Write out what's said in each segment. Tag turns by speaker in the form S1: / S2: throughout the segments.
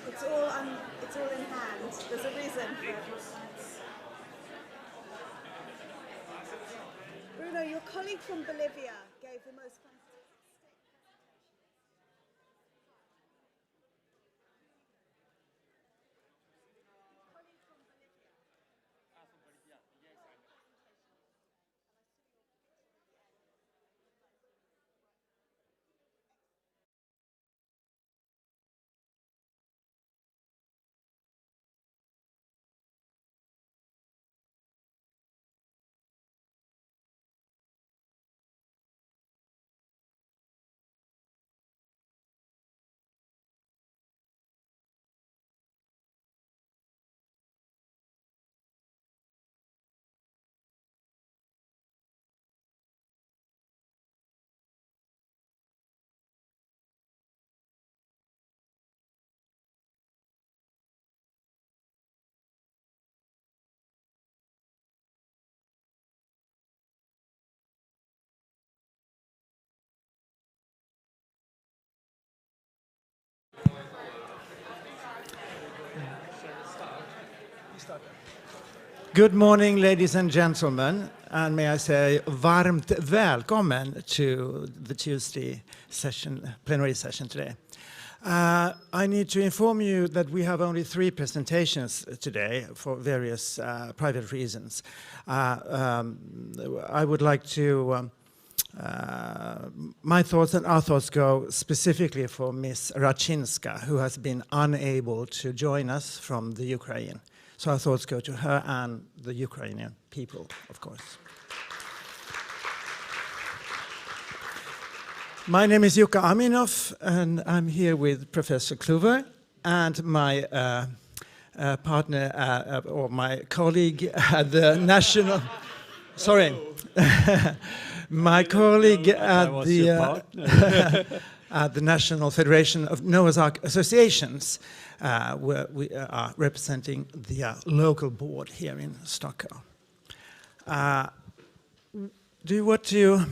S1: It's all in hand. There's a reason for it. Bruno, your colleague from Bolivia gave the most fantastic
S2: Good morning, ladies and gentlemen, and may I say varmt välkommen to the Tuesday session, plenary session today. I need to inform you that we have only 3 presentations today for various private reasons. I would like to, my thoughts and our thoughts go specifically for Ms. Rachynska, who has been unable to join us from the Ukraine. So our thoughts go to her and the Ukrainian people, of course. My name is Jukka Aminoff, and I'm here with Professor Cluver and my partner, or my colleague at the National... Sorry. My colleague at the National Federation of Noah's Ark Associations, where we are representing the local board here in Stockholm. Do you want to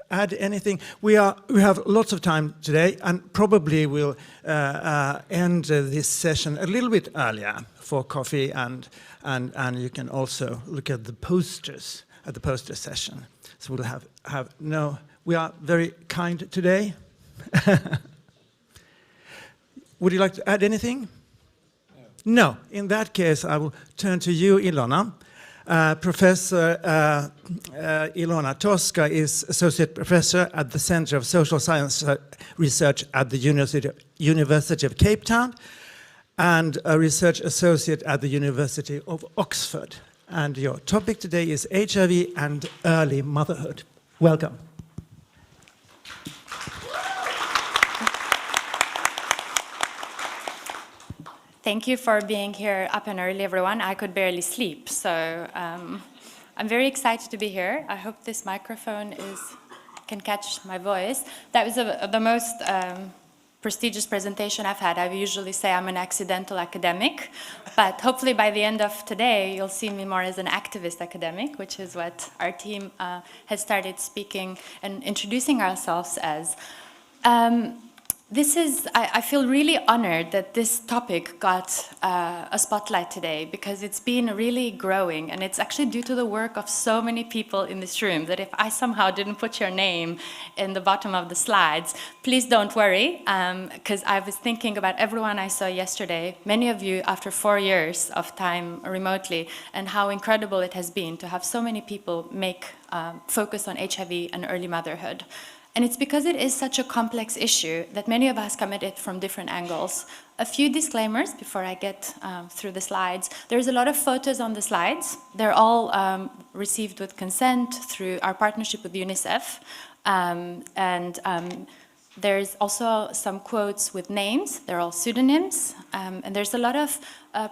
S2: add anything? We have lots of time today, and probably we'll end this session a little bit earlier for coffee, and you can also look at the posters at the poster session. So we'll have no. We are very kind today. Would you like to add anything? No. In that case, I will turn to you, Elona. Professor Elona Toska is Associate Professor at the Center of Social Science Research at the University of Cape Town and a Research Associate at the University of Oxford. And your topic today is HIV and early motherhood. Welcome.
S3: Thank you for being here up and early, everyone. I could barely sleep, so I'm very excited to be here. I hope this microphone can catch my voice. That was the most prestigious presentation I've had. I usually say I'm an accidental academic, but hopefully by the end of today, you'll see me more as an activist academic, which is what our team has started speaking and introducing ourselves as. I feel really honored that this topic got a spotlight today because it's been really growing, and it's actually due to the work of so many people in this room that if I somehow didn't put your name in the bottom of the slides, please don't worry, because I was thinking about everyone I saw yesterday, many of you after 4 years of time remotely, and how incredible it has been to have so many people make focus on HIV and early motherhood. And it's because it is such a complex issue that many of us come at it from different angles. A few disclaimers before I get through the slides. There's a lot of photos on the slides. They're all received with consent through our partnership with UNICEF. There's also some quotes with names. They're all pseudonyms. And there's a lot of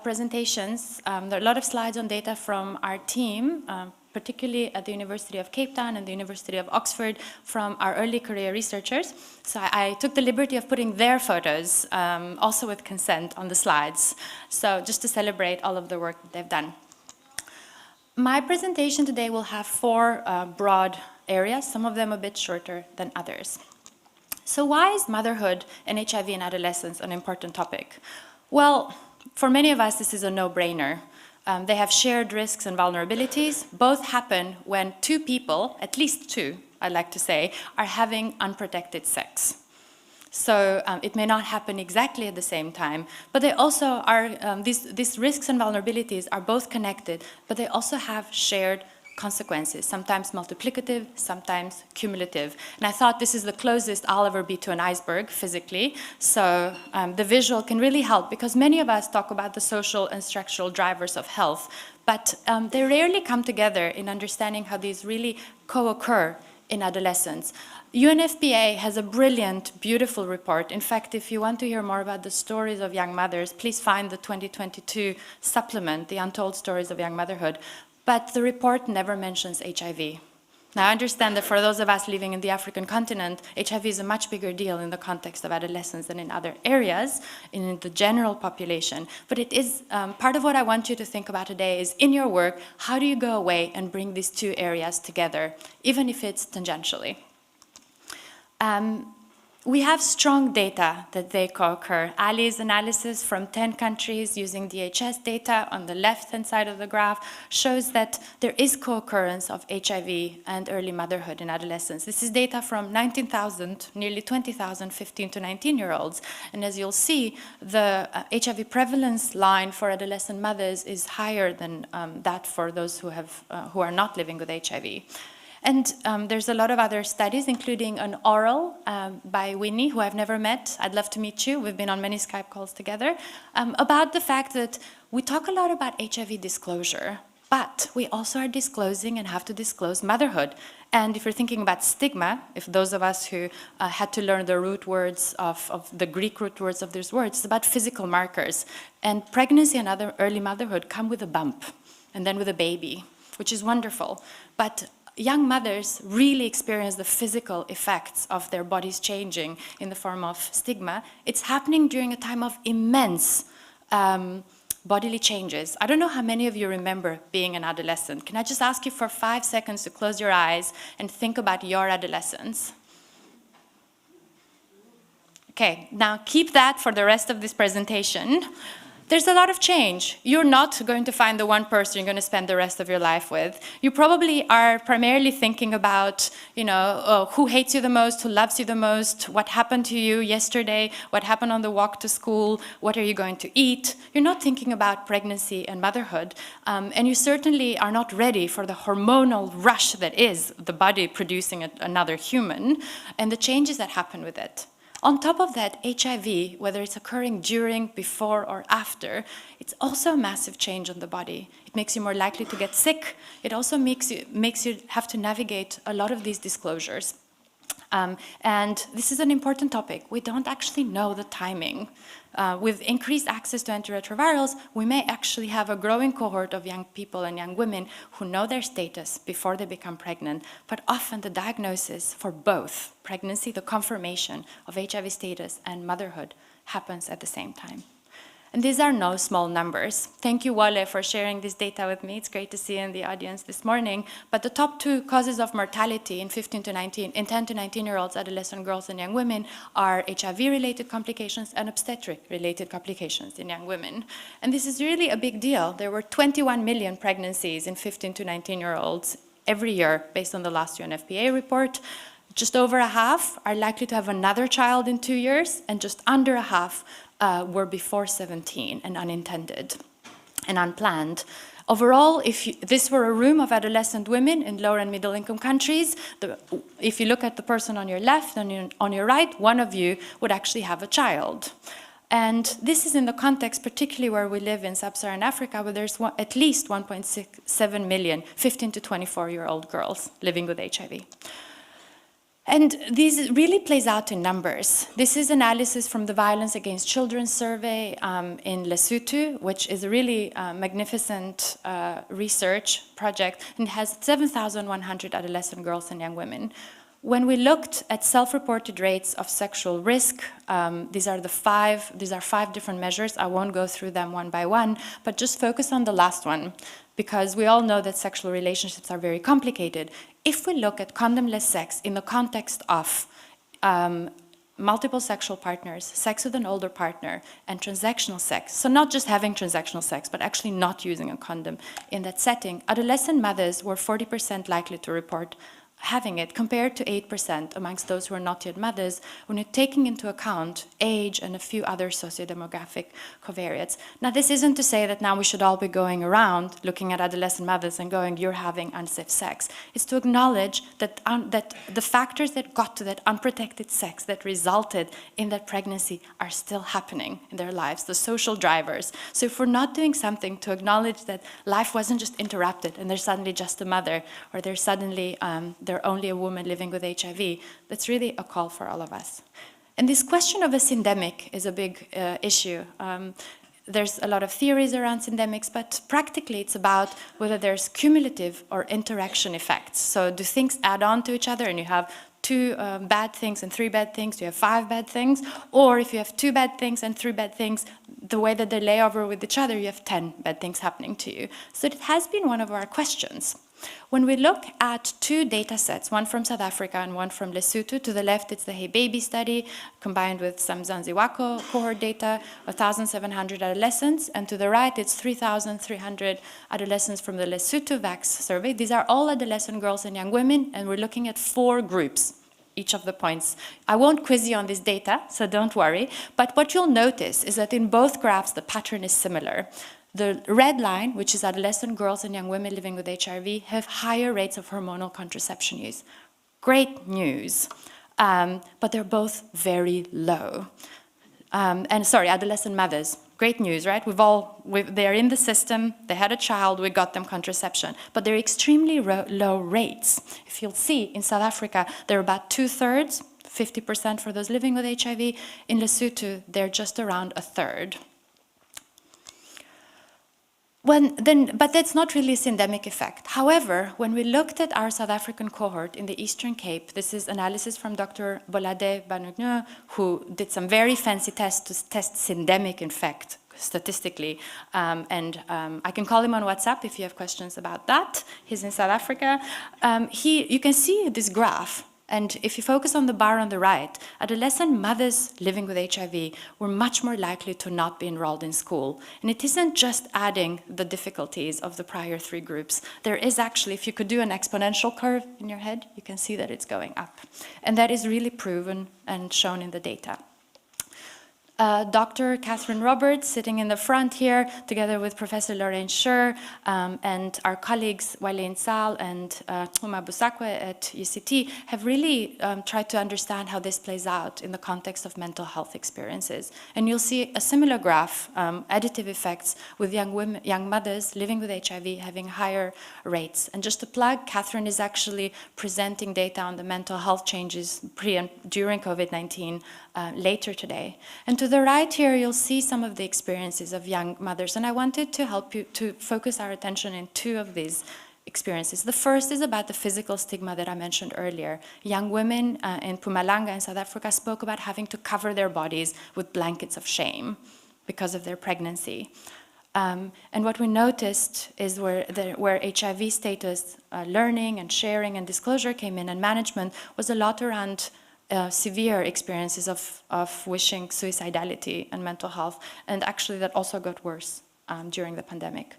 S3: presentations. There are a lot of slides on data from our team, particularly at the University of Cape Town and the University of Oxford, from our early career researchers. So I took the liberty of putting their photos, also with consent, on the slides. So just to celebrate all of the work that they've done. My presentation today will have 4 broad areas, some of them a bit shorter than others. So why is motherhood and HIV in adolescence an important topic? Well, for many of us, this is a no-brainer. They have shared risks and vulnerabilities. Both happen when two people, at least two, I like to say, are having unprotected sex. So it may not happen exactly at the same time, but they also are, these risks and vulnerabilities are both connected, but they also have shared consequences, sometimes multiplicative, sometimes cumulative. And I thought this is the closest I'll ever be to an iceberg physically, so the visual can really help, because many of us talk about the social and structural drivers of health, but they rarely come together in understanding how these really co-occur in adolescence. UNFPA has a brilliant, beautiful report. In fact, if you want to hear more about the stories of young mothers, please find the 2022 supplement, The Untold Stories of Young Motherhood. But the report never mentions HIV. Now, I understand that for those of us living in the African continent, HIV is a much bigger deal in the context of adolescence than in other areas, in the general population. But it is part of what I want you to think about today is, in your work, how do you go away and bring these two areas together, even if it's tangentially? We have strong data that they co-occur. Ali's analysis from 10 countries using DHS data on the left-hand side of the graph shows that there is co-occurrence of HIV and early motherhood in adolescence. This is data from 19,000, nearly 20,000 15 to 19-year-olds. And as you'll see, the HIV prevalence line for adolescent mothers is higher than that for those who are not living with HIV. And there's a lot of other studies, including an oral by Winnie, who I've never met. I'd love to meet you. We've been on many Skype calls together, about the fact that we talk a lot about HIV disclosure, but we also are disclosing and have to disclose motherhood. And if you're thinking about stigma, if those of us who had to learn the root words of the Greek root words of these words, it's about physical markers. And pregnancy and other early motherhood come with a bump, and then with a baby, which is wonderful. But young mothers really experience the physical effects of their bodies changing in the form of stigma. It's happening during a time of immense bodily changes. I don't know how many of you remember being an adolescent. Can I just ask you for 5 seconds to close your eyes and think about your adolescence? Okay, now keep that for the rest of this presentation. There's a lot of change. You're not going to find the one person you're going to spend the rest of your life with. You probably are primarily thinking about, who hates you the most, who loves you the most, what happened to you yesterday, what happened on the walk to school, what are you going to eat. You're not thinking about pregnancy and motherhood. And you certainly are not ready for the hormonal rush that is the body producing another human and the changes that happen with it. On top of that, HIV, whether it's occurring during, before, or after, it's also a massive change on the body. It makes you more likely to get sick. It also makes you have to navigate a lot of these disclosures. And this is an important topic. We don't actually know the timing. With increased access to antiretrovirals, we may actually have a growing cohort of young people and young women who know their status before they become pregnant, but often the diagnosis for both pregnancy, the confirmation of HIV status, and motherhood happens at the same time. And these are no small numbers. Thank you, Wale, for sharing this data with me. It's great to see you in the audience this morning. But the top 2 causes of mortality in 10 to 19-year-olds, adolescent girls and young women are HIV-related complications and obstetric-related complications in young women. And this is really a big deal. There were 21 million pregnancies in 15 to 19-year-olds every year, based on the last UNFPA report. Just over a half are likely to have another child in 2 years, and just under a half were before 17 and unintended and unplanned. Overall, if this were a room of adolescent women in lower and middle income countries, if you look at the person on your left and on your right, one of you would actually have a child. And this is in the context, particularly where we live in sub-Saharan Africa, where there's at least 1.67 million 15 to 24-year-old girls living with HIV. And this really plays out in numbers. This is analysis from the Violence Against Children survey in Lesotho, which is a really magnificent research project, and has 7,100 adolescent girls and young women. When we looked at self-reported rates of sexual risk, these are 5 different measures. I won't go through them one by one, but just focus on the last one, because we all know that sexual relationships are very complicated. If we look at condomless sex in the context of multiple sexual partners, sex with an older partner, and transactional sex, so not just having transactional sex, but actually not using a condom in that setting, adolescent mothers were 40% likely to report having it, compared to 8% amongst those who are not yet mothers, when you're taking into account age and a few other sociodemographic covariates. Now, this isn't to say that now we should all be going around looking at adolescent mothers and going, you're having unsafe sex. It's to acknowledge that, that the factors that got to that unprotected sex that resulted in that pregnancy are still happening in their lives, the social drivers. So if we're not doing something to acknowledge that life wasn't just interrupted and they're suddenly just a mother, or they're suddenly they're only a woman living with HIV, that's really a call for all of us. And this question of a syndemic is a big issue. There's a lot of theories around syndemics, but practically it's about whether there's cumulative or interaction effects. So do things add on to each other and you have 2 bad things and 3 bad things, do you have 5 bad things? Or if you have 2 bad things and 3 bad things, the way that they lay over with each other, you have 10 bad things happening to you. So it has been one of our questions. When we look at 2 data sets, one from South Africa and one from Lesotho, to the left it's the Hey Baby study combined with some Zanziwako cohort data, 1,700 adolescents, and to the right it's 3,300 adolescents from the Lesotho VAX survey. These are all adolescent girls and young women, and we're looking at 4 groups, each of the points. I won't quiz you on this data, so don't worry, but what you'll notice is that in both graphs the pattern is similar. The red line, which is adolescent girls and young women living with HIV, have higher rates of hormonal contraception use. Great news, but they're both very low. Adolescent mothers, great news, right? They're in the system, they had a child, we got them contraception, but they're extremely low rates. If you'll see, in South Africa, they're about 2/3, 50% for those living with HIV. In Lesotho, they're just around 1/3. But that's not really a syndemic effect. However, when we looked at our South African cohort in the Eastern Cape, this is analysis from Dr. Bolade Banugnu, who did some very fancy tests to test syndemic effect statistically. I can call him on WhatsApp if you have questions about that. He's in South Africa. You can see this graph. And if you focus on the bar on the right, adolescent mothers living with HIV were much more likely to not be enrolled in school. And it isn't just adding the difficulties of the prior 3 groups. There is actually, if you could do an exponential curve in your head, you can see that it's going up. And that is really proven and shown in the data. Dr. Catherine Roberts, sitting in the front here, together with Professor Lorraine Scher and our colleagues Walein Sal and Tuma Busakwe at UCT, have really tried to understand how this plays out in the context of mental health experiences. And you'll see a similar graph, additive effects, with young mothers living with HIV having higher rates. And just to plug, Catherine is actually presenting data on the mental health changes pre and during COVID-19 later today. And to the right here, you'll see some of the experiences of young mothers. And I wanted to help you to focus our attention in 2 of these experiences. The first is about the physical stigma that I mentioned earlier. Young women in Mpumalanga in South Africa spoke about having to cover their bodies with blankets of shame because of their pregnancy. And what we noticed is where HIV status, learning and sharing and disclosure came in, and management, was a lot around severe experiences of wishing suicidality and mental health, and actually that also got worse during the pandemic.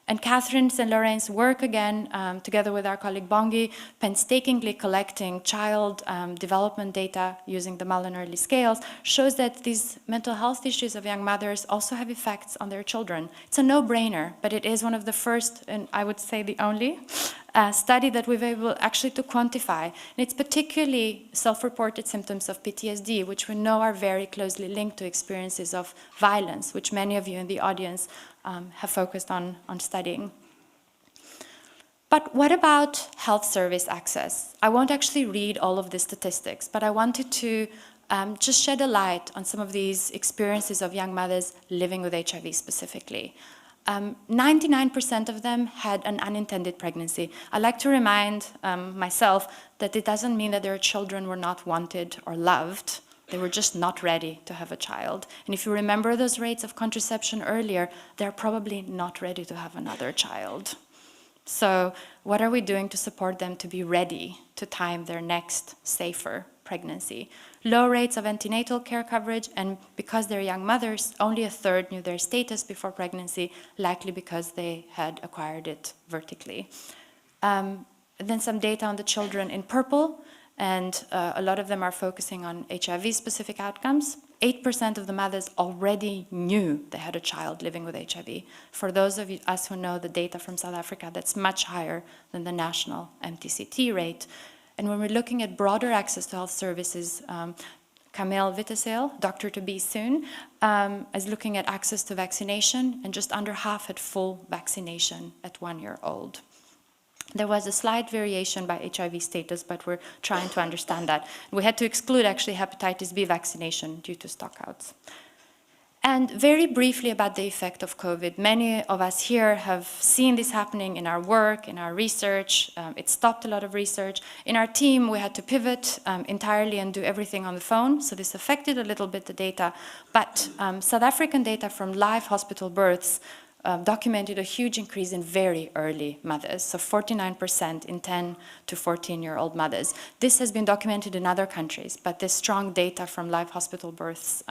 S3: And Catherine's and Lorraine's work again, together with our colleague Bongi, painstakingly collecting child development data using the Mullen-Early scales, shows that these mental health issues of young mothers also have effects on their children. It's a no-brainer, but it is one of the first, and I would say the only, study that we've able actually to quantify. And it's particularly self-reported symptoms of PTSD, which we know are very closely linked to experiences of violence, which many of you in the audience have focused on studying. But what about health service access? I won't actually read all of the statistics, but I wanted to just shed a light on some of these experiences of young mothers living with HIV specifically. 99% of them had an unintended pregnancy. I like to remind myself that it doesn't mean that their children were not wanted or loved. They were just not ready to have a child. And if you remember those rates of contraception earlier, they're probably not ready to have another child. So what are we doing to support them to be ready to time their next safer pregnancy? Low rates of antenatal care coverage, and because they're young mothers, only a third knew their status before pregnancy, likely because they had acquired it vertically. Then some data on the children in purple, and a lot of them are focusing on HIV-specific outcomes. 8% of the mothers already knew they had a child living with HIV. For those of us who know the data from South Africa, that's much higher than the national MTCT rate. And when we're looking at broader access to health services, Camille Witteseel, doctor to be soon, is looking at access to vaccination, and just under half had full vaccination at 1 year old. There was a slight variation by HIV status, but we're trying to understand that. We had to exclude actually hepatitis B vaccination due to stockouts. And very briefly about the effect of COVID. Many of us here have seen this happening in our work, in our research. It stopped a lot of research. In our team, we had to pivot entirely and do everything on the phone. So this affected a little bit the data. But South African data from live hospital births documented a huge increase in very early mothers, so 49% in 10 to 14-year-old mothers. This has been documented in other countries, but this strong data from live hospital births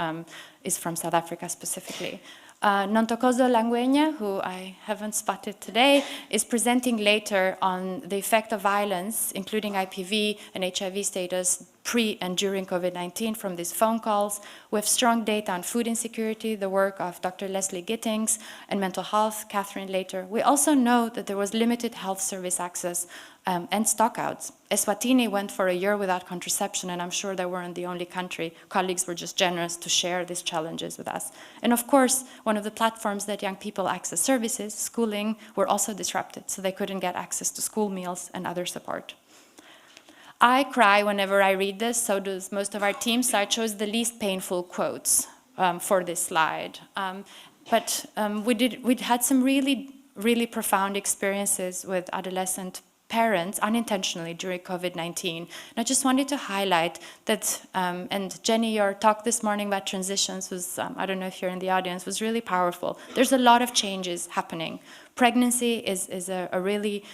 S3: is from South Africa specifically. Nontokozo Langwenya, who I haven't spotted today, is presenting later on the effect of violence, including IPV and HIV status, pre and during COVID-19 from these phone calls. We have strong data on food insecurity, the work of Dr. Leslie Gittings, and mental health, Catherine later. We also know that there was limited health service access and stockouts. Eswatini went for a year without contraception, and I'm sure they weren't the only country. Colleagues were just generous to share these challenges with us. And of course, one of the platforms that young people access services, schooling, were also disrupted, so they couldn't get access to school meals and other support. I cry whenever I read this, so does most of our team, so I chose the least painful quotes for this slide. We'd had some really profound experiences with adolescent parents unintentionally during COVID-19. And I just wanted to highlight that, and Jenny, your talk this morning about transitions was, I don't know if you're in the audience, was really powerful. There's a lot of changes happening. Pregnancy is a really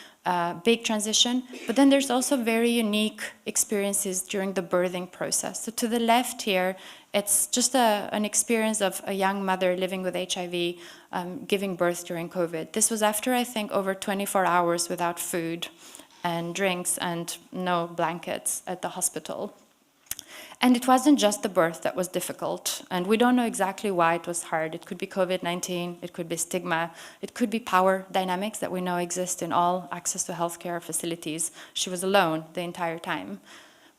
S3: big transition, but then there's also very unique experiences during the birthing process. So to the left here, it's just an experience of a young mother living with HIV, giving birth during COVID. This was after, I think, over 24 hours without food and drinks and no blankets at the hospital. And it wasn't just the birth that was difficult, and we don't know exactly why it was hard. It could be COVID-19, it could be stigma, it could be power dynamics that we know exist in all access to healthcare facilities. She was alone the entire time.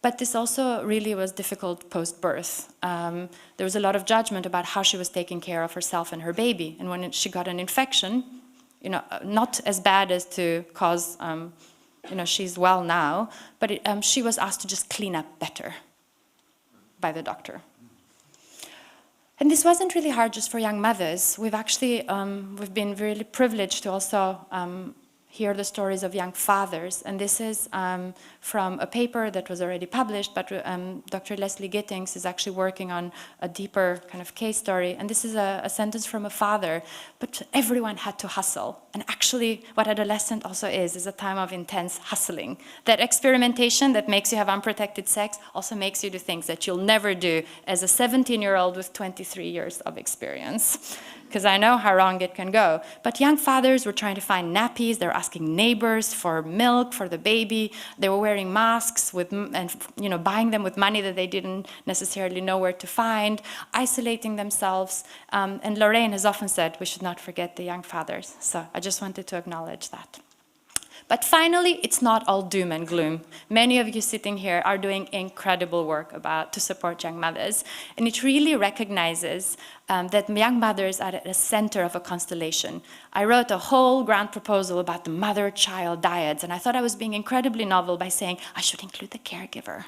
S3: But this also really was difficult post-birth. There was a lot of judgment about how she was taking care of herself and her baby. And when she got an infection, not as bad as to cause, she's well now, but she was asked to just clean up better by the doctor. And this wasn't really hard just for young mothers. We've actually, we've been really privileged to also hear the stories of young fathers. And this is from a paper that was already published, but Dr. Leslie Gittings is actually working on a deeper kind of case story. And this is a sentence from a father, but everyone had to hustle. And actually what adolescent also is a time of intense hustling. That experimentation that makes you have unprotected sex also makes you do things that you'll never do as a 17-year-old with 23 years of experience. Because I know how wrong it can go. But young fathers were trying to find nappies. They were asking neighbors for milk for the baby. They were wearing masks and buying them with money that they didn't necessarily know where to find, isolating themselves. And Lorraine has often said we should not forget the young fathers. So I just wanted to acknowledge that. But finally, it's not all doom and gloom. Many of you sitting here are doing incredible work to support young mothers. And it really recognizes that young mothers are at the center of a constellation. I wrote a whole grant proposal about the mother-child dyads, and I thought I was being incredibly novel by saying I should include the caregiver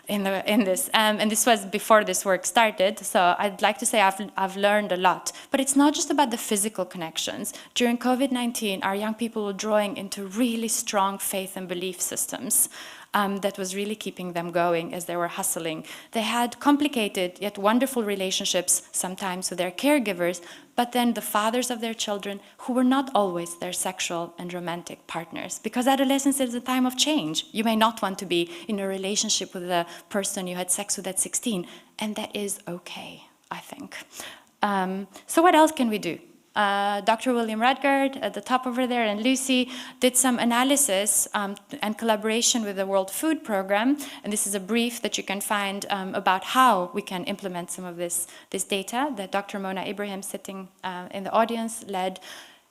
S3: in this. And this was before this work started, so I'd like to say I've learned a lot. But it's not just about the physical connections. During COVID-19, our young people were drawing into really strong faith and belief systems. that was really keeping them going as they were hustling. They had complicated yet wonderful relationships, sometimes with their caregivers, but then the fathers of their children who were not always their sexual and romantic partners. Because adolescence is a time of change. You may not want to be in a relationship with the person you had sex with at 16, and that is okay, I think. So what else can we do? Dr. William Rutgerd at the top over there and Lucie did some analysis and collaboration with the World Food Programme, and this is a brief that you can find about how we can implement some of this data that Dr. Mona Ibrahim, sitting in the audience, led.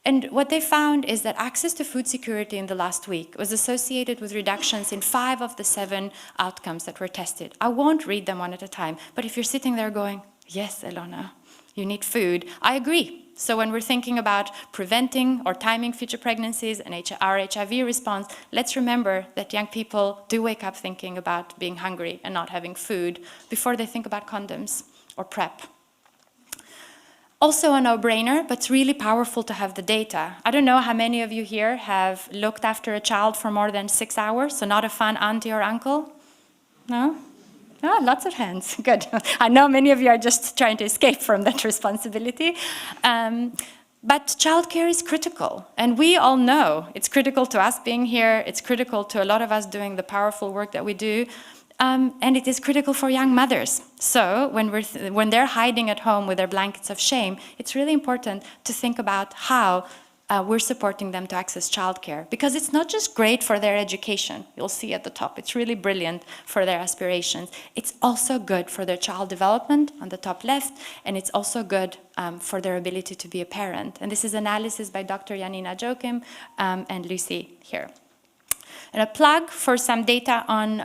S3: And what they found is that access to food security in the last week was associated with reductions in 5 of the 7 outcomes that were tested. I won't read them one at a time, but if you're sitting there going, yes, Elona, you need food, I agree. So when we're thinking about preventing or timing future pregnancies and our HIV response, let's remember that young people do wake up thinking about being hungry and not having food before they think about condoms or PrEP. Also a no-brainer, but it's really powerful to have the data. I don't know how many of you here have looked after a child for more than 6 hours, so not a fun auntie or uncle? No? Oh, lots of hands, good. I know many of you are just trying to escape from that responsibility. But childcare is critical, and we all know it's critical to us being here, it's critical to a lot of us doing the powerful work that we do, and it is critical for young mothers. So when they're hiding at home with their blankets of shame, it's really important to think about how we're supporting them to access childcare, because it's not just great for their education. You'll see at the top, it's really brilliant for their aspirations. It's also good for their child development on the top left, and it's also good for their ability to be a parent. And this is analysis by Dr. Janina Joachim and Lucie here. And a plug for some data on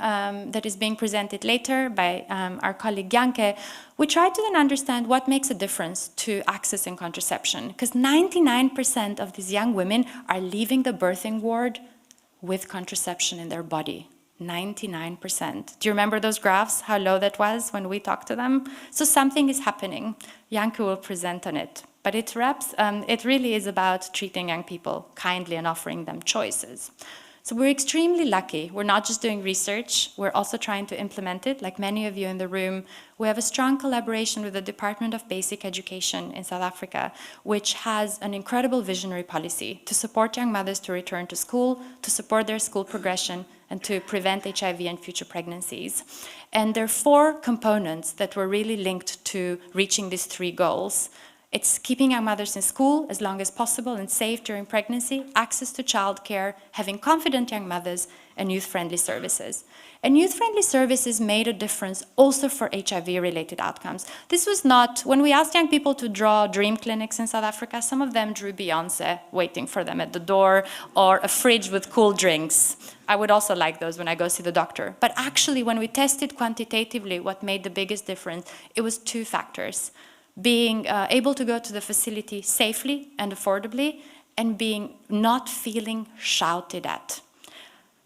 S3: that is being presented later by our colleague Janke. We try to then understand what makes a difference to accessing contraception, because 99% of these young women are leaving the birthing ward with contraception in their body. 99%. Do you remember those graphs, how low that was when we talked to them? So something is happening. Janke will present on it. But it really is about treating young people kindly and offering them choices. So we're extremely lucky. We're not just doing research, we're also trying to implement it. Like many of you in the room, we have a strong collaboration with the Department of Basic Education in South Africa, which has an incredible visionary policy to support young mothers to return to school, to support their school progression, and to prevent HIV and future pregnancies. And there are 4 components that were really linked to reaching these 3 goals. It's keeping young mothers in school as long as possible and safe during pregnancy, access to childcare, having confident young mothers, and youth-friendly services. And youth-friendly services made a difference also for HIV-related outcomes. This was not, when we asked young people to draw dream clinics in South Africa, some of them drew Beyonce waiting for them at the door, or a fridge with cool drinks. I would also like those when I go see the doctor. But actually, when we tested quantitatively what made the biggest difference, it was 2 factors. Being able to go to the facility safely and affordably, and not feeling shouted at.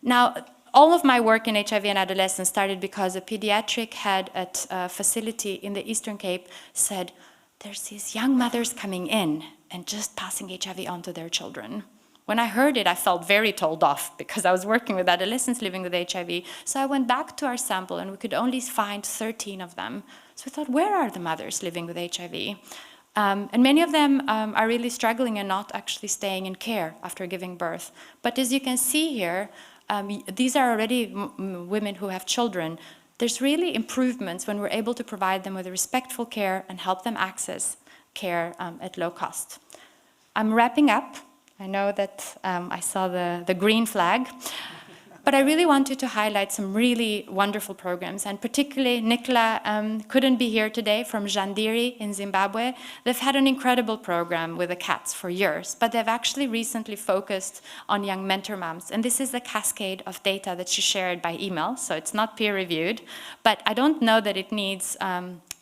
S3: Now, all of my work in HIV and adolescence started because a pediatric head at a facility in the Eastern Cape said, there's these young mothers coming in and just passing HIV on to their children. When I heard it, I felt very told off because I was working with adolescents living with HIV. So I went back to our sample and we could only find 13 of them. So we thought, where are the mothers living with HIV? And many of them are really struggling and not actually staying in care after giving birth. But as you can see here, these are already women who have children. There's really improvements when we're able to provide them with respectful care and help them access care at low cost. I'm wrapping up. I know that I saw the green flag, but I really wanted to highlight some really wonderful programs, and particularly Nicola couldn't be here today from Jandiri in Zimbabwe. They've had an incredible program with the cats for years, but they've actually recently focused on young mentor moms, and this is a cascade of data that she shared by email, so it's not peer-reviewed, but I don't know that it needs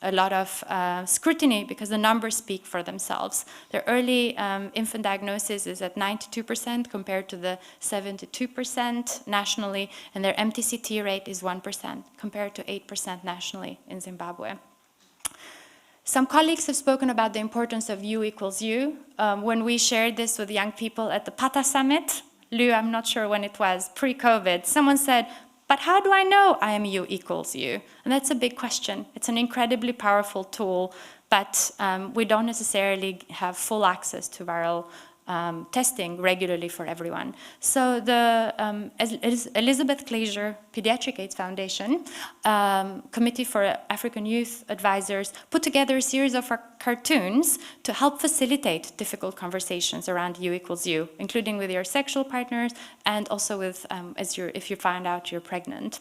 S3: a lot of scrutiny because the numbers speak for themselves. Their early infant diagnosis is at 92% compared to the 72% nationally, and their MTCT rate is 1% compared to 8% nationally in Zimbabwe. Some colleagues have spoken about the importance of U equals U. When we shared this with young people at the PATA Summit, Lu, I'm not sure when it was, pre-COVID, someone said, But how do I know I am you equals you? And that's a big question. It's an incredibly powerful tool, but we don't necessarily have full access to viral testing regularly for everyone. So the Elizabeth Glaser Pediatric AIDS Foundation Committee for African Youth Advisors put together a series of cartoons to help facilitate difficult conversations around you equals you, including with your sexual partners and also with if you find out you're pregnant.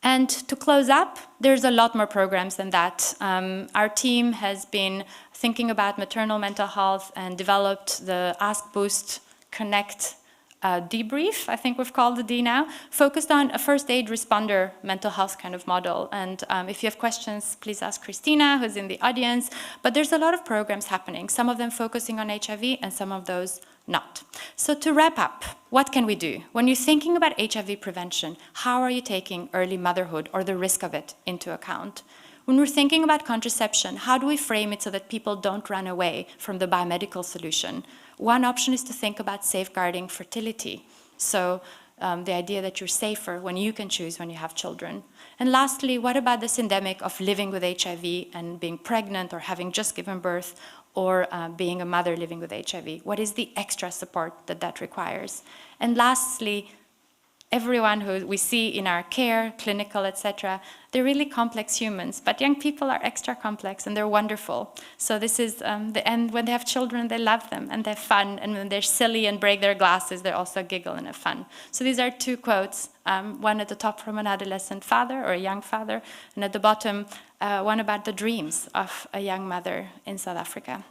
S3: And to close up, there's a lot more programs than that. Our team has been thinking about maternal mental health and developed the Ask, Boost, Connect debrief, I think we've called the D now, focused on a first aid responder mental health kind of model. And if you have questions, please ask Christina, who's in the audience. But there's a lot of programs happening, some of them focusing on HIV and some of those not. So to wrap up, what can we do? When you're thinking about HIV prevention, how are you taking early motherhood or the risk of it into account? When we're thinking about contraception, how do we frame it so that people don't run away from the biomedical solution? One option is to think about safeguarding fertility. So the idea that you're safer when you can choose when you have children. And lastly, what about this endemic of living with HIV and being pregnant or having just given birth, or being a mother living with HIV? What is the extra support that that requires? And lastly, everyone who we see in our care, clinical, etc., they're really complex humans, but young people are extra complex and they're wonderful. So this is the end. When they have children, they love them and they're fun, and when they're silly and break their glasses, they also giggle and have fun. So these are two quotes, one at the top from an adolescent father or a young father, and at the bottom, one about the dreams of a young mother in South Africa.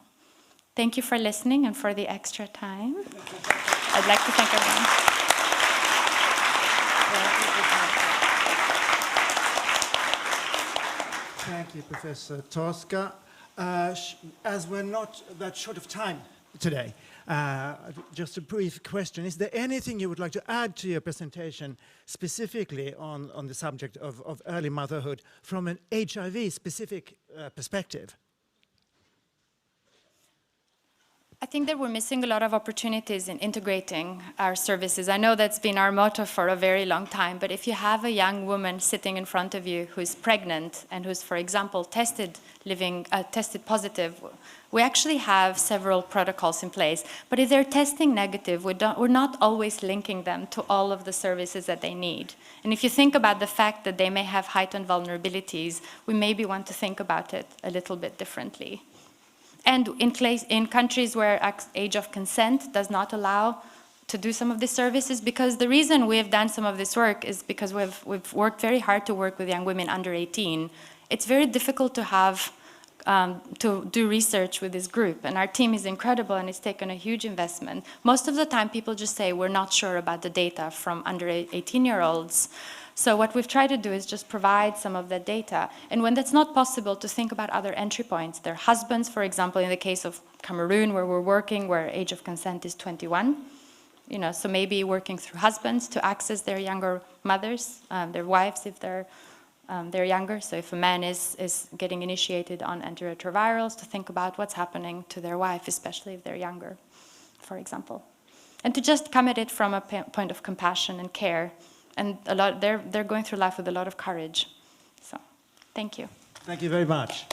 S3: Thank you for listening and for the extra time. I'd like to thank everyone.
S2: Thank you, Professor Toska. As we're not that short of time today, just a brief question. Is there anything you would like to add to your presentation specifically on the subject of early motherhood from an HIV-specific perspective?
S3: I think that we're missing a lot of opportunities in integrating our services. I know that's been our motto for a very long time, but if you have a young woman sitting in front of you who's pregnant and who's, for example, tested positive, we actually have several protocols in place. But if they're testing negative, we're not always linking them to all of the services that they need. And if you think about the fact that they may have heightened vulnerabilities, we maybe want to think about it a little bit differently. And in countries where age of consent does not allow to do some of these services, because the reason we have done some of this work is because we've worked very hard to work with young women under 18. It's very difficult to have to do research with this group, and our team is incredible and it's taken a huge investment. Most of the time people just say we're not sure about the data from under 18-year-olds. So what we've tried to do is just provide some of that data. And when that's not possible, to think about other entry points. Their husbands, for example, in the case of Cameroon, where we're working, where age of consent is 21. So maybe working through husbands to access their younger mothers, their wives if they're younger. So if a man is getting initiated on antiretrovirals, to think about what's happening to their wife, especially if they're younger, for example. And to just come at it from a point of compassion and care. And they're going through life with a lot of courage. So, thank you.
S2: Thank you very much.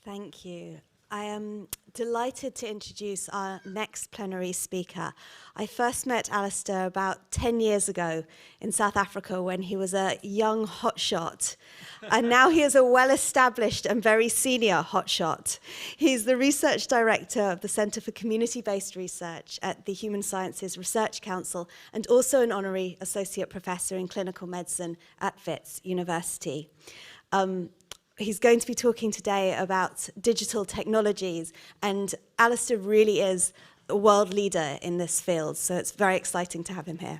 S1: Thank you. I am delighted to introduce our next plenary speaker. I first met Alastair about 10 years ago in South Africa when he was a young hotshot. And now he is a well-established and very senior hotshot. He's the research director of the Centre for Community-Based Research at the Human Sciences Research Council and also an honorary associate professor in clinical medicine at Wits University. He's going to be talking today about digital technologies, and Alastair really is a world leader in this field, so it's very exciting to have him here.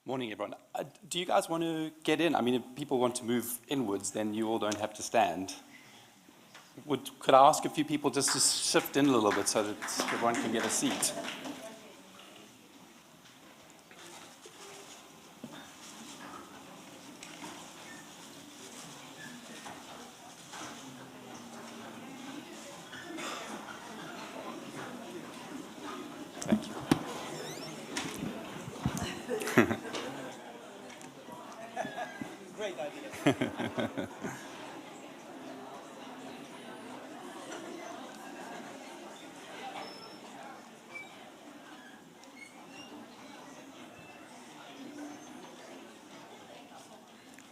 S4: Morning, everyone. Do you guys want to get in? I mean, if people want to move inwards, then you all don't have to stand. Could I ask a few people just to shift in a little bit so that everyone can get a seat?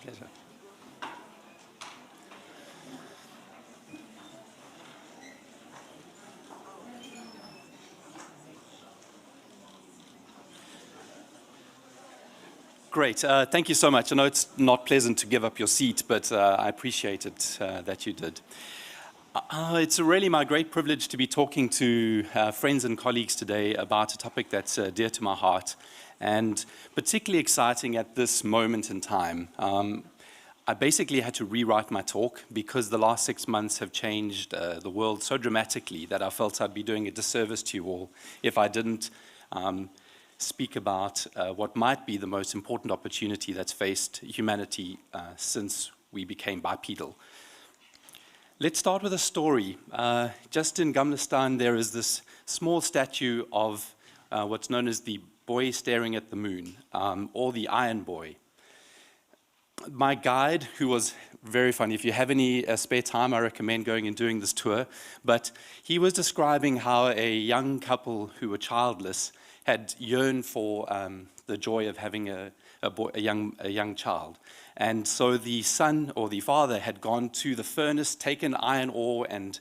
S4: Pleasure. Great. Thank you so much. I know it's not pleasant to give up your seat, but I appreciate it that you did. It's really my great privilege to be talking to friends and colleagues today about a topic that's dear to my heart and particularly exciting at this moment in time. I basically had to rewrite my talk because the last 6 months have changed the world so dramatically that I felt I'd be doing a disservice to you all if I didn't speak about what might be the most important opportunity that's faced humanity since we became bipedal. Let's start with a story. Just in Gamlistan, there is this small statue of what's known as the boy staring at the moon, or the Iron Boy. My guide, who was very funny, if you have any spare time, I recommend going and doing this tour, but he was describing how a young couple who were childless had yearned for the joy of having a young child. And so the son or the father had gone to the furnace, taken iron ore and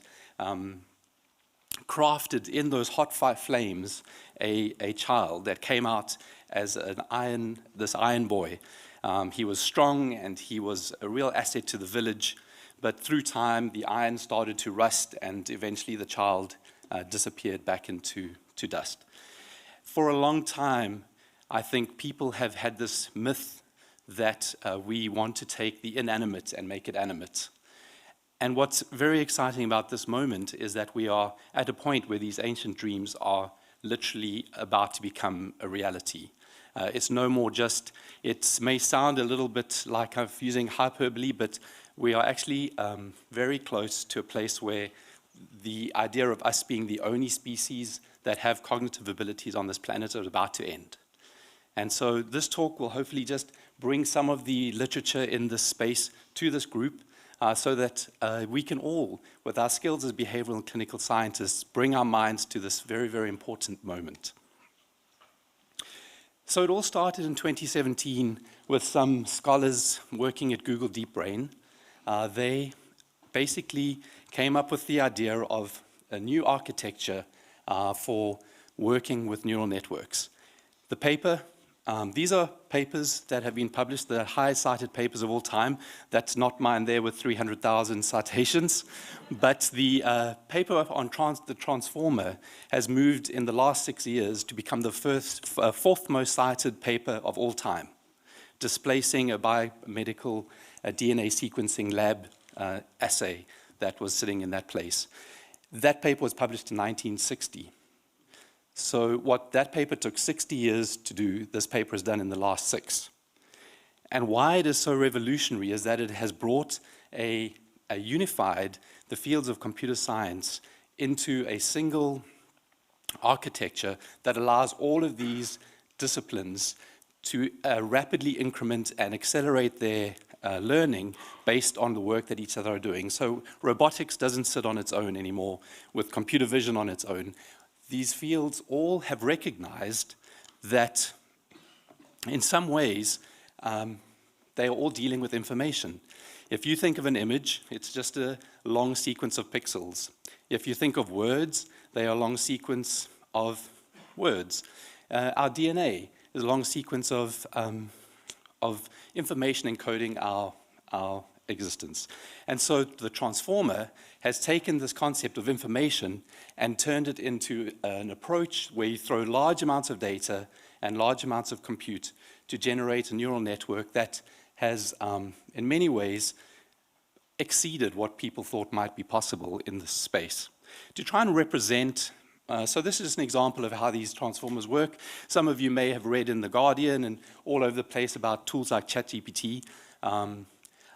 S4: crafted in those hot flames a child that came out as this iron boy. He was strong and he was a real asset to the village, but through time the iron started to rust and eventually the child disappeared back into dust. For a long time, I think people have had this myth that we want to take the inanimate and make it animate. And what's very exciting about this moment is that we are at a point where these ancient dreams are literally about to become a reality. It's no more just, it may sound a little bit like I'm using hyperbole, but we are actually very close to a place where the idea of us being the only species that have cognitive abilities on this planet are about to end. And so this talk will hopefully just bring some of the literature in this space to this group so that we can all, with our skills as behavioral and clinical scientists, bring our minds to this very, very important moment. So it all started in 2017 with some scholars working at Google Deep Brain. They basically came up with the idea of a new architecture for working with neural networks. The paper, these are papers that have been published, the highest cited papers of all time. That's not mine there with 300,000 citations. But the paper on the transformer has moved in the last 6 years to become the fourth most cited paper of all time, displacing a biomedical DNA sequencing lab assay that was sitting in that place. That paper was published in 1960. So what that paper took 60 years to do, this paper has done in the last 6. And why it is so revolutionary is that it has brought unified the fields of computer science into a single architecture that allows all of these disciplines to rapidly increment and accelerate their learning based on the work that each other are doing. So robotics doesn't sit on its own anymore with computer vision on its own. These fields all have recognized that in some ways they are all dealing with information. If you think of an image, it's just a long sequence of pixels. If you think of words, they are a long sequence of words. Our DNA is a long sequence of information encoding our existence. And so the transformer has taken this concept of information and turned it into an approach where you throw large amounts of data and large amounts of compute to generate a neural network that has, in many ways, exceeded what people thought might be possible in this space. To try and represent, so this is an example of how these transformers work. Some of you may have read in The Guardian and all over the place about tools like ChatGPT.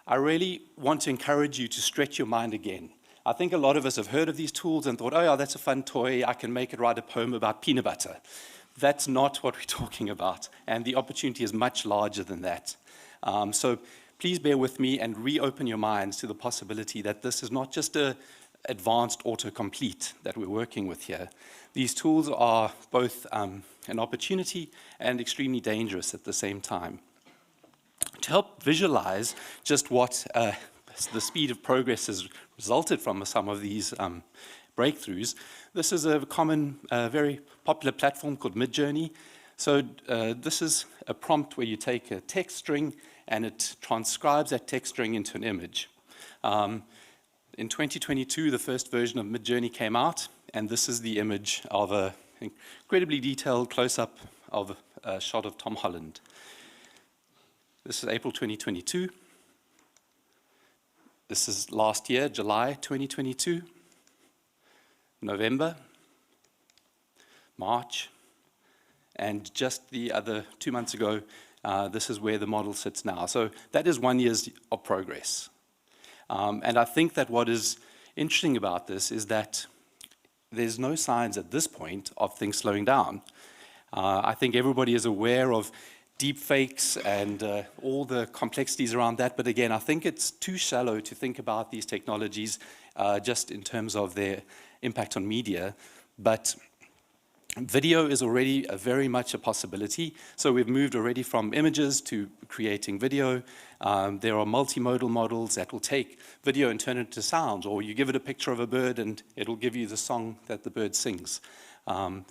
S4: I really want to encourage you to stretch your mind again. I think a lot of us have heard of these tools and thought, oh yeah, that's a fun toy, I can make it write a poem about peanut butter. That's not what we're talking about, and the opportunity is much larger than that. So please bear with me and reopen your minds to the possibility that this is not just an advanced autocomplete that we're working with here. These tools are both an opportunity and extremely dangerous at the same time. To help visualize just what the speed of progress has resulted from some of these breakthroughs, this is a common, very popular platform called Midjourney. So this is a prompt where you take a text string and it transcribes that text string into an image. In 2022, the first version of Midjourney came out, and this is the image of an incredibly detailed close-up of a shot of Tom Holland. This is April 2022. This is last year, July 2022, November, March, and just the other 2 months ago, this is where the model sits now. So that is 1 year of progress. And I think that what is interesting about this is that there's no signs at this point of things slowing down. I think everybody is aware of deep fakes and all the complexities around that. But again, I think it's too shallow to think about these technologies just in terms of their impact on media. But video is already very much a possibility. So we've moved already from images to creating video. There are multimodal models that will take video and turn it into sound, or you give it a picture of a bird and it'll give you the song that the bird sings.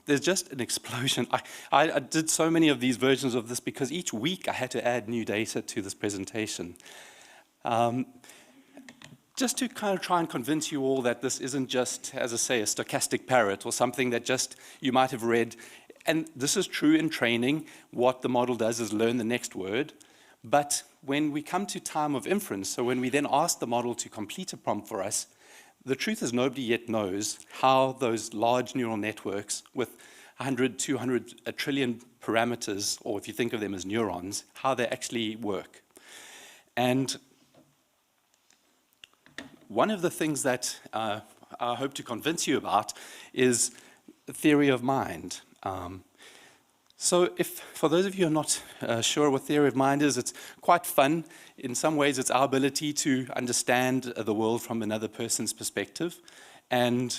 S4: There's just an explosion. I did so many of these versions of this because each week I had to add new data to this presentation. Just to kind of try and convince you all that this isn't just, as I say, a stochastic parrot or something that just you might have read. And this is true in training. What the model does is learn the next word. But when we come to time of inference, so when we then ask the model to complete a prompt for us, the truth is nobody yet knows how those large neural networks with 100, 200, a trillion parameters, or if you think of them as neurons, how they actually work. And one of the things that I hope to convince you about is the theory of mind. So for those of you who are not sure what theory of mind is, it's quite fun. In some ways, it's our ability to understand the world from another person's perspective. And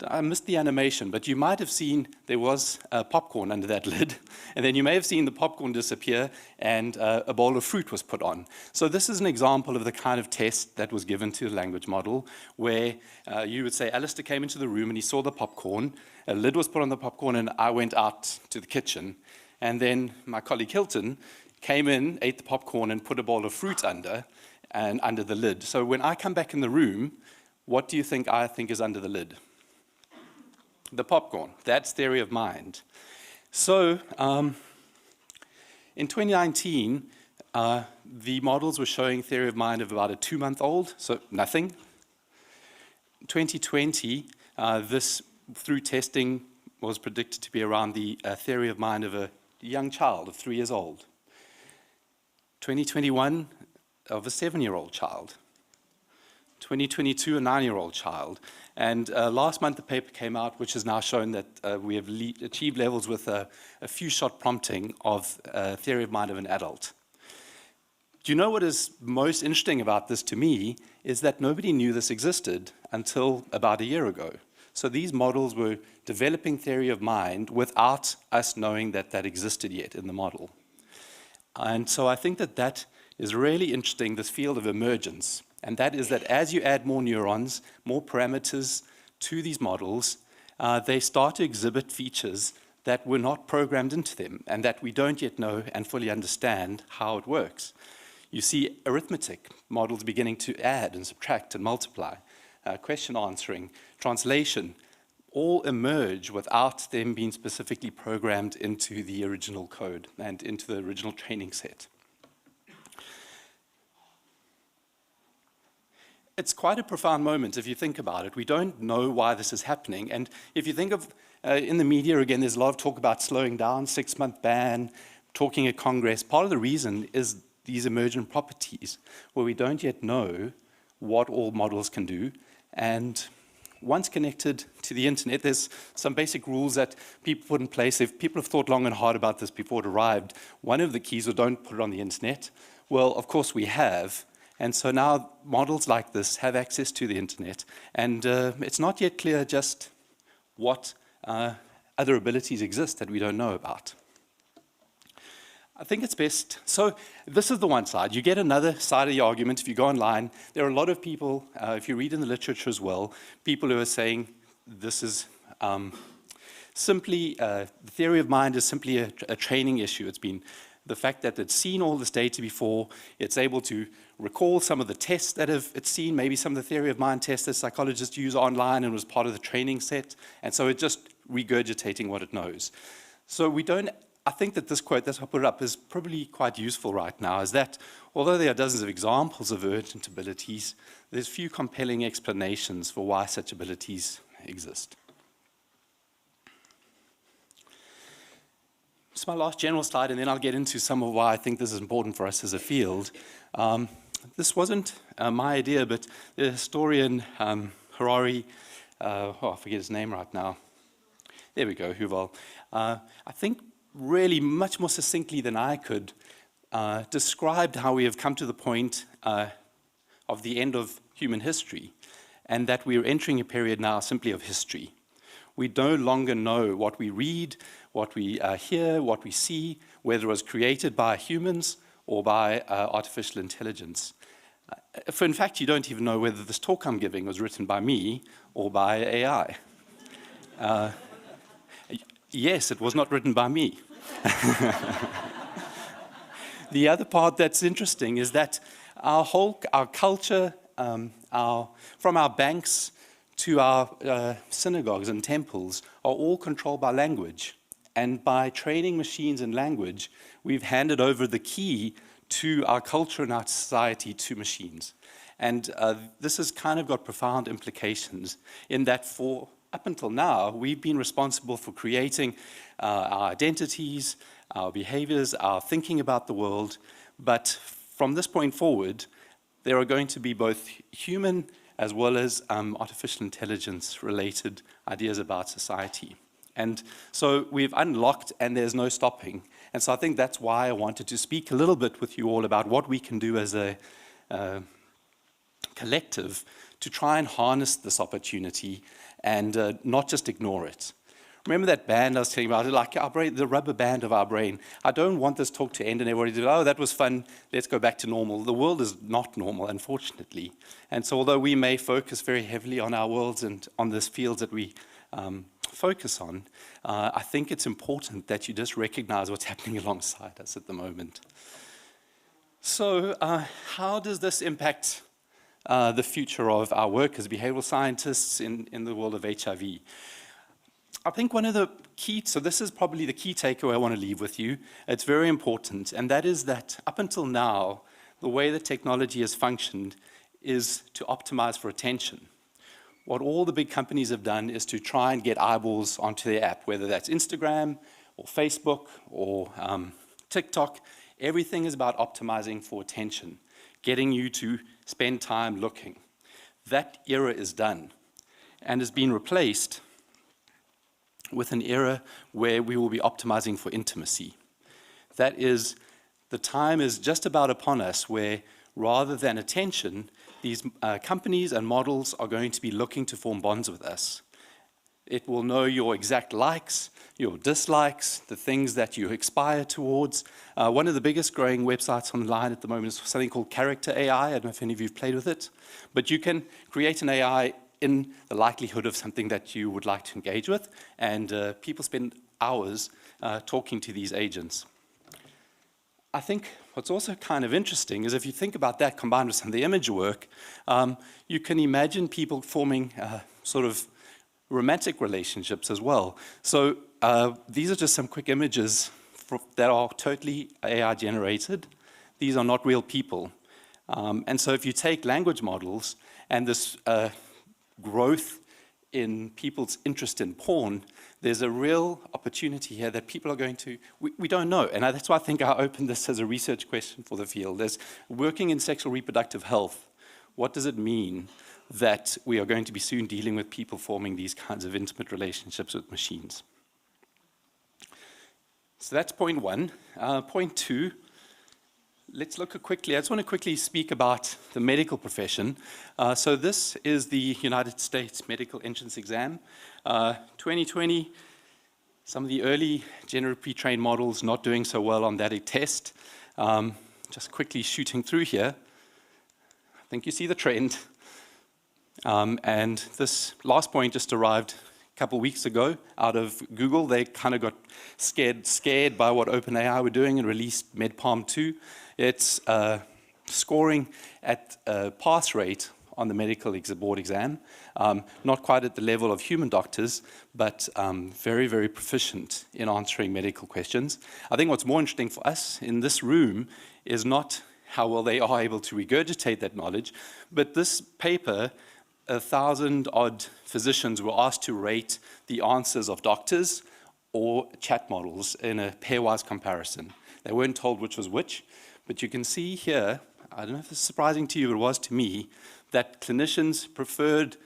S4: I missed the animation, but you might have seen there was popcorn under that lid, and then you may have seen the popcorn disappear and a bowl of fruit was put on. So this is an example of the kind of test that was given to the language model, where you would say, Alastair came into the room and he saw the popcorn, a lid was put on the popcorn, and I went out to the kitchen. And then my colleague Hilton came in, ate the popcorn, and put a bowl of fruit under the lid. So when I come back in the room, what do you think I think is under the lid? The popcorn. That's theory of mind. So in 2019, the models were showing theory of mind of about a 2-month-old, so nothing. 2020, this, through testing, was predicted to be around the theory of mind of a young child of 3 years old. 2021, of a 7-year-old child. 2022, a 9-year-old child. And last month, the paper came out, which has now shown that we have achieved levels with a few-shot prompting of theory of mind of an adult. Do you know what is most interesting about this to me is that nobody knew this existed until about a year ago. So these models were developing theory of mind without us knowing that that existed yet in the model. And so I think that that is really interesting, this field of emergence. And that is that as you add more neurons, more parameters to these models, they start to exhibit features that were not programmed into them and that we don't yet know and fully understand how it works. You see arithmetic models beginning to add and subtract and multiply, question answering, translation, all emerge without them being specifically programmed into the original code and into the original training set. It's quite a profound moment if you think about it. We don't know why this is happening. And if you think of, in the media, again, there's a lot of talk about slowing down, 6-month ban, talking at Congress. Part of the reason is these emergent properties, where we don't yet know what all models can do. And once connected to the internet, there's some basic rules that people put in place. If people have thought long and hard about this before it arrived, one of the keys was don't put it on the internet. Well, of course we have. And so now models like this have access to the internet. And it's not yet clear just what other abilities exist that we don't know about. I think it's best. So this is the one side. You get another side of the argument if you go online. There are a lot of people, if you read in the literature as well, people who are saying this is simply, the theory of mind is simply a training issue. It's been the fact that it's seen all this data before, it's able to recall some of the tests that it's seen, maybe some of the theory of mind tests that psychologists use online and was part of the training set, and so it's just regurgitating what it knows. So we don't, I think that this quote, that's why I put it up, is probably quite useful right now, is that although there are dozens of examples of urgent abilities, there's few compelling explanations for why such abilities exist. It's my last general slide, and then I'll get into some of why I think this is important for us as a field. This wasn't my idea, but the historian Harari, I forget his name right now. There we go, Yuval. I think really much more succinctly than I could described how we have come to the point of the end of human history, and that we are entering a period now simply of history. We no longer know what we read, what we hear, what we see, whether it was created by humans or by artificial intelligence. In fact, you don't even know whether this talk I'm giving was written by me or by AI. Yes, it was not written by me. The other part that's interesting is that our culture, from our banks to our synagogues and temples, are all controlled by language. And by training machines in language, we've handed over the key to our culture and our society to machines. And this has kind of got profound implications in that up until now, we've been responsible for creating our identities, our behaviors, our thinking about the world. But from this point forward, there are going to be both human as well as artificial intelligence-related ideas about society. And so we've unlocked, and there's no stopping. And so I think that's why I wanted to speak a little bit with you all about what we can do as a collective to try and harness this opportunity and not just ignore it. Remember that band I was telling you about, like our brain, the rubber band of our brain. I don't want this talk to end and everybody to go, oh, that was fun, let's go back to normal. The world is not normal, unfortunately. And so although we may focus very heavily on our worlds and on this field that we focus on, I think it's important that you just recognize what's happening alongside us at the moment. So how does this impact the future of our work as behavioral scientists in the world of HIV? I think one of the key, so this is probably the key takeaway I want to leave with you. It's very important, and that is that up until now, the way that technology has functioned is to optimize for attention. What all the big companies have done is to try and get eyeballs onto their app, whether that's Instagram or Facebook or TikTok. Everything is about optimizing for attention, getting you to spend time looking. That era is done and has been replaced with an era where we will be optimizing for intimacy. That is, the time is just about upon us where, rather than attention, these companies and models are going to be looking to form bonds with us. It will know your exact likes, your dislikes, the things that you aspire towards. One of the biggest growing websites online at the moment is something called Character AI. I don't know if any of you have played with it. But you can create an AI in the likelihood of something that you would like to engage with, and people spend hours talking to these agents. I think what's also kind of interesting is if you think about that combined with some of the image work, you can imagine people forming sort of romantic relationships as well. So these are just some quick images that are totally AI generated. These are not real people. And so if you take language models and this growth in people's interest in porn, there's a real opportunity here that people are going to, we don't know. And that's why I think I opened this as a research question for the field. There's working in sexual reproductive health. what does it mean that we are going to be soon dealing with people forming these kinds of intimate relationships with machines? So that's point one. Point two, let's look quickly. I just want to quickly speak about the medical profession. So this is the United States medical entrance exam. 2020, some of the early gender pre-trained models not doing so well on that test. Just quickly shooting through here. I think you see the trend. And this last point just arrived a couple weeks ago out of Google. They kind of got scared by what OpenAI were doing and released MedPalm 2. It's scoring at a pass rate on the medical board exam, not quite at the level of human doctors, but very, very proficient in answering medical questions. I think what's more interesting for us in this room is not how well they are able to regurgitate that knowledge, but this paper, 1,000-odd physicians were asked to rate the answers of doctors or chat models in a pairwise comparison. They weren't told which was which, but you can see here, I don't know if this is surprising to you, but it was to me, that clinicians preferred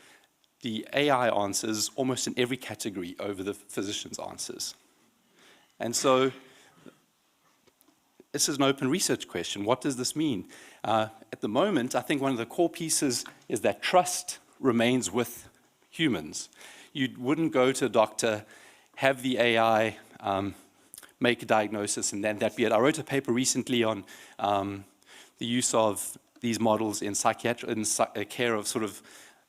S4: the AI answers almost in every category over the physician's answers. And so this is an open research question. What does this mean? At the moment, I think one of the core pieces is that trust remains with humans. You wouldn't go to a doctor, have the AI make a diagnosis, and then that be it. I wrote a paper recently on the use of these models in care of sort of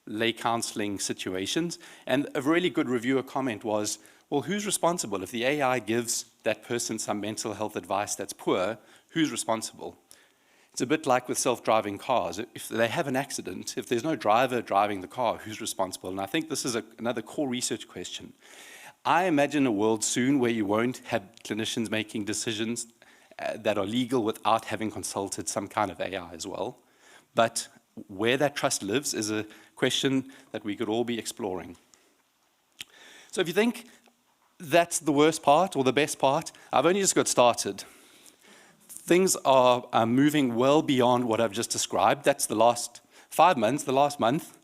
S4: lay counseling situations. And a really good reviewer comment was, well, who's responsible? If the AI gives that person some mental health advice that's poor, who's responsible? It's a bit like with self-driving cars. If they have an accident, if there's no driver driving the car, who's responsible? And I think this is another core research question. I imagine a world soon where you won't have clinicians making decisions that are legal without having consulted some kind of AI as well. But where that trust lives is a question that we could all be exploring. So if you think that's the worst part or the best part, I've only just got started. Things are moving well beyond what I've just described. That's the last 5 months, the last month.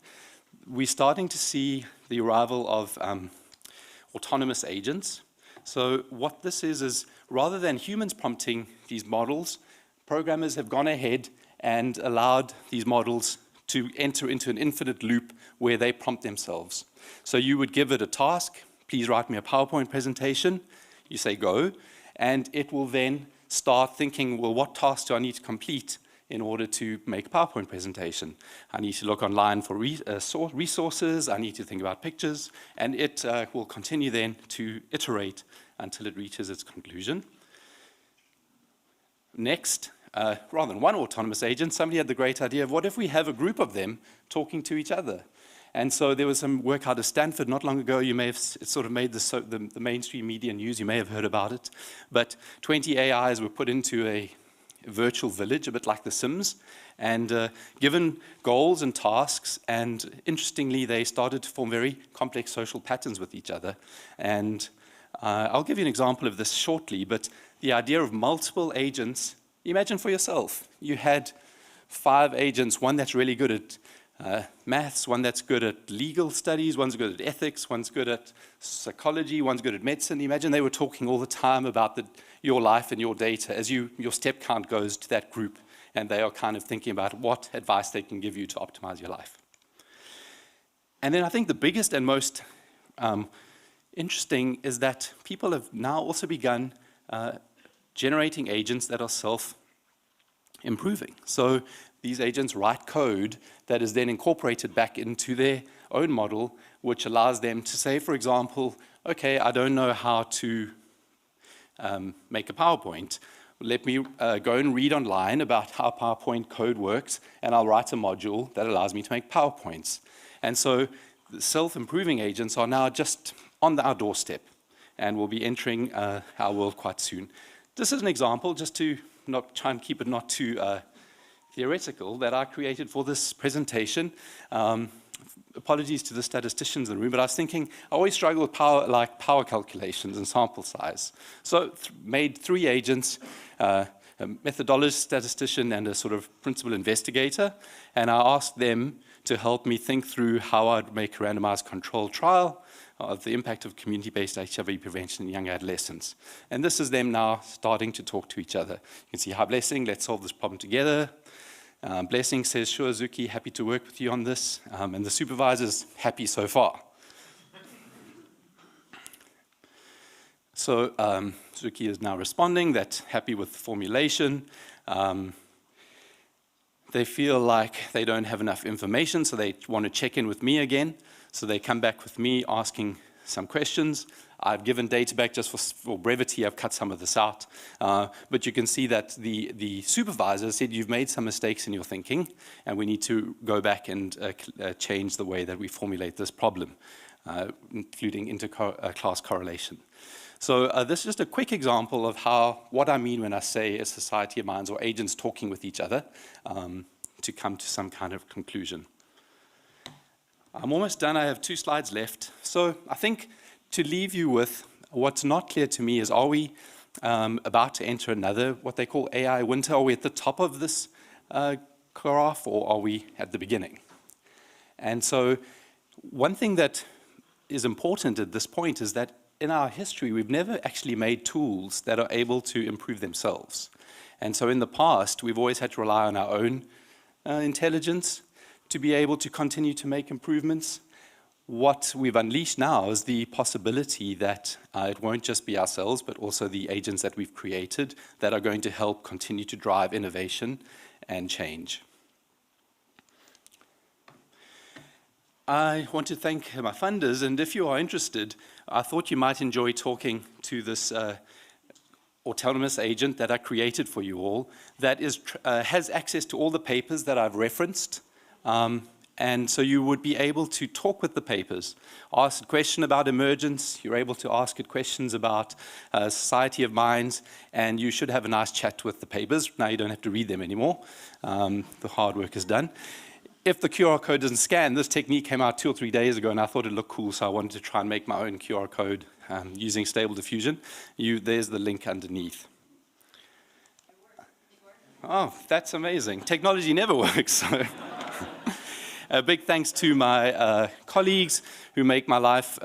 S4: We're starting to see the arrival of autonomous agents. So what this is rather than humans prompting these models, programmers have gone ahead and allowed these models to enter into an infinite loop where they prompt themselves. So you would give it a task, please write me a PowerPoint presentation, you say go, and it will then start thinking, well, what tasks do I need to complete in order to make a PowerPoint presentation? I need to look online for resources, I need to think about pictures, and it will continue then to iterate until it reaches its conclusion. Next, rather than one autonomous agent, somebody had the great idea of what if we have a group of them talking to each other? And so there was some work out of Stanford not long ago. You may have sort of made the mainstream media news. You may have heard about it. But 20 AIs were put into a virtual village, a bit like The Sims, and given goals and tasks. And interestingly, they started to form very complex social patterns with each other. And I'll give you an example of this shortly. But the idea of multiple agents, imagine for yourself. You had 5 agents, one that's really good at maths, one that's good at legal studies, one's good at ethics, one's good at psychology, one's good at medicine. Imagine they were talking all the time about your life and your data as your step count goes to that group, and they are kind of thinking about what advice they can give you to optimize your life. And then I think the biggest and most interesting is that people have now also begun generating agents that are self-improving. So these agents write code that is then incorporated back into their own model, which allows them to say, for example, okay, I don't know how to make a PowerPoint. Let me go and read online about how PowerPoint code works, and I'll write a module that allows me to make PowerPoints. And so the self-improving agents are now just on our doorstep and will be entering our world quite soon. This is an example, just to not try and keep it not too theoretical, that I created for this presentation. Apologies to the statisticians in the room, but I was thinking, I always struggle with power calculations and sample size. So made 3 agents, a methodologist, statistician, and a sort of principal investigator. And I asked them to help me think through how I'd make a randomized controlled trial of the impact of community-based HIV prevention in young adolescents. And this is them now starting to talk to each other. You can see, hi Blessing, let's solve this problem together. Blessing says, sure, Zuki, happy to work with you on this. And the supervisor's happy so far. So Zuki is now responding, that's happy with the formulation. They feel like they don't have enough information, so they want to check in with me again. So they come back with me asking some questions. I've given data back just for brevity. I've cut some of this out. But you can see that the supervisor said, you've made some mistakes in your thinking, and we need to go back and change the way that we formulate this problem, including inter-class correlation. So this is just a quick example of what I mean when I say a society of minds or agents talking with each other to come to some kind of conclusion. I'm almost done. I have 2 slides left. So I think to leave you with what's not clear to me is, are we about to enter another, what they call AI winter? Are we at the top of this graph, or are we at the beginning? And so one thing that is important at this point is that in our history, we've never actually made tools that are able to improve themselves. And so in the past, we've always had to rely on our own intelligence to be able to continue to make improvements. What we've unleashed now is the possibility that it won't just be ourselves, but also the agents that we've created that are going to help continue to drive innovation and change. I want to thank my funders, and if you are interested, I thought you might enjoy talking to this autonomous agent that I created for you all that has access to all the papers that I've referenced. And so you would be able to talk with the papers, ask a question about emergence, you're able to ask it questions about society of minds, and you should have a nice chat with the papers. Now you don't have to read them anymore. The hard work is done. If the QR code doesn't scan, this technique came out 2 or 3 days ago, and I thought it looked cool, so I wanted to try and make my own QR code using Stable Diffusion. There's the link underneath. Oh, that's amazing. Technology never works. So. A big thanks to my colleagues who make my life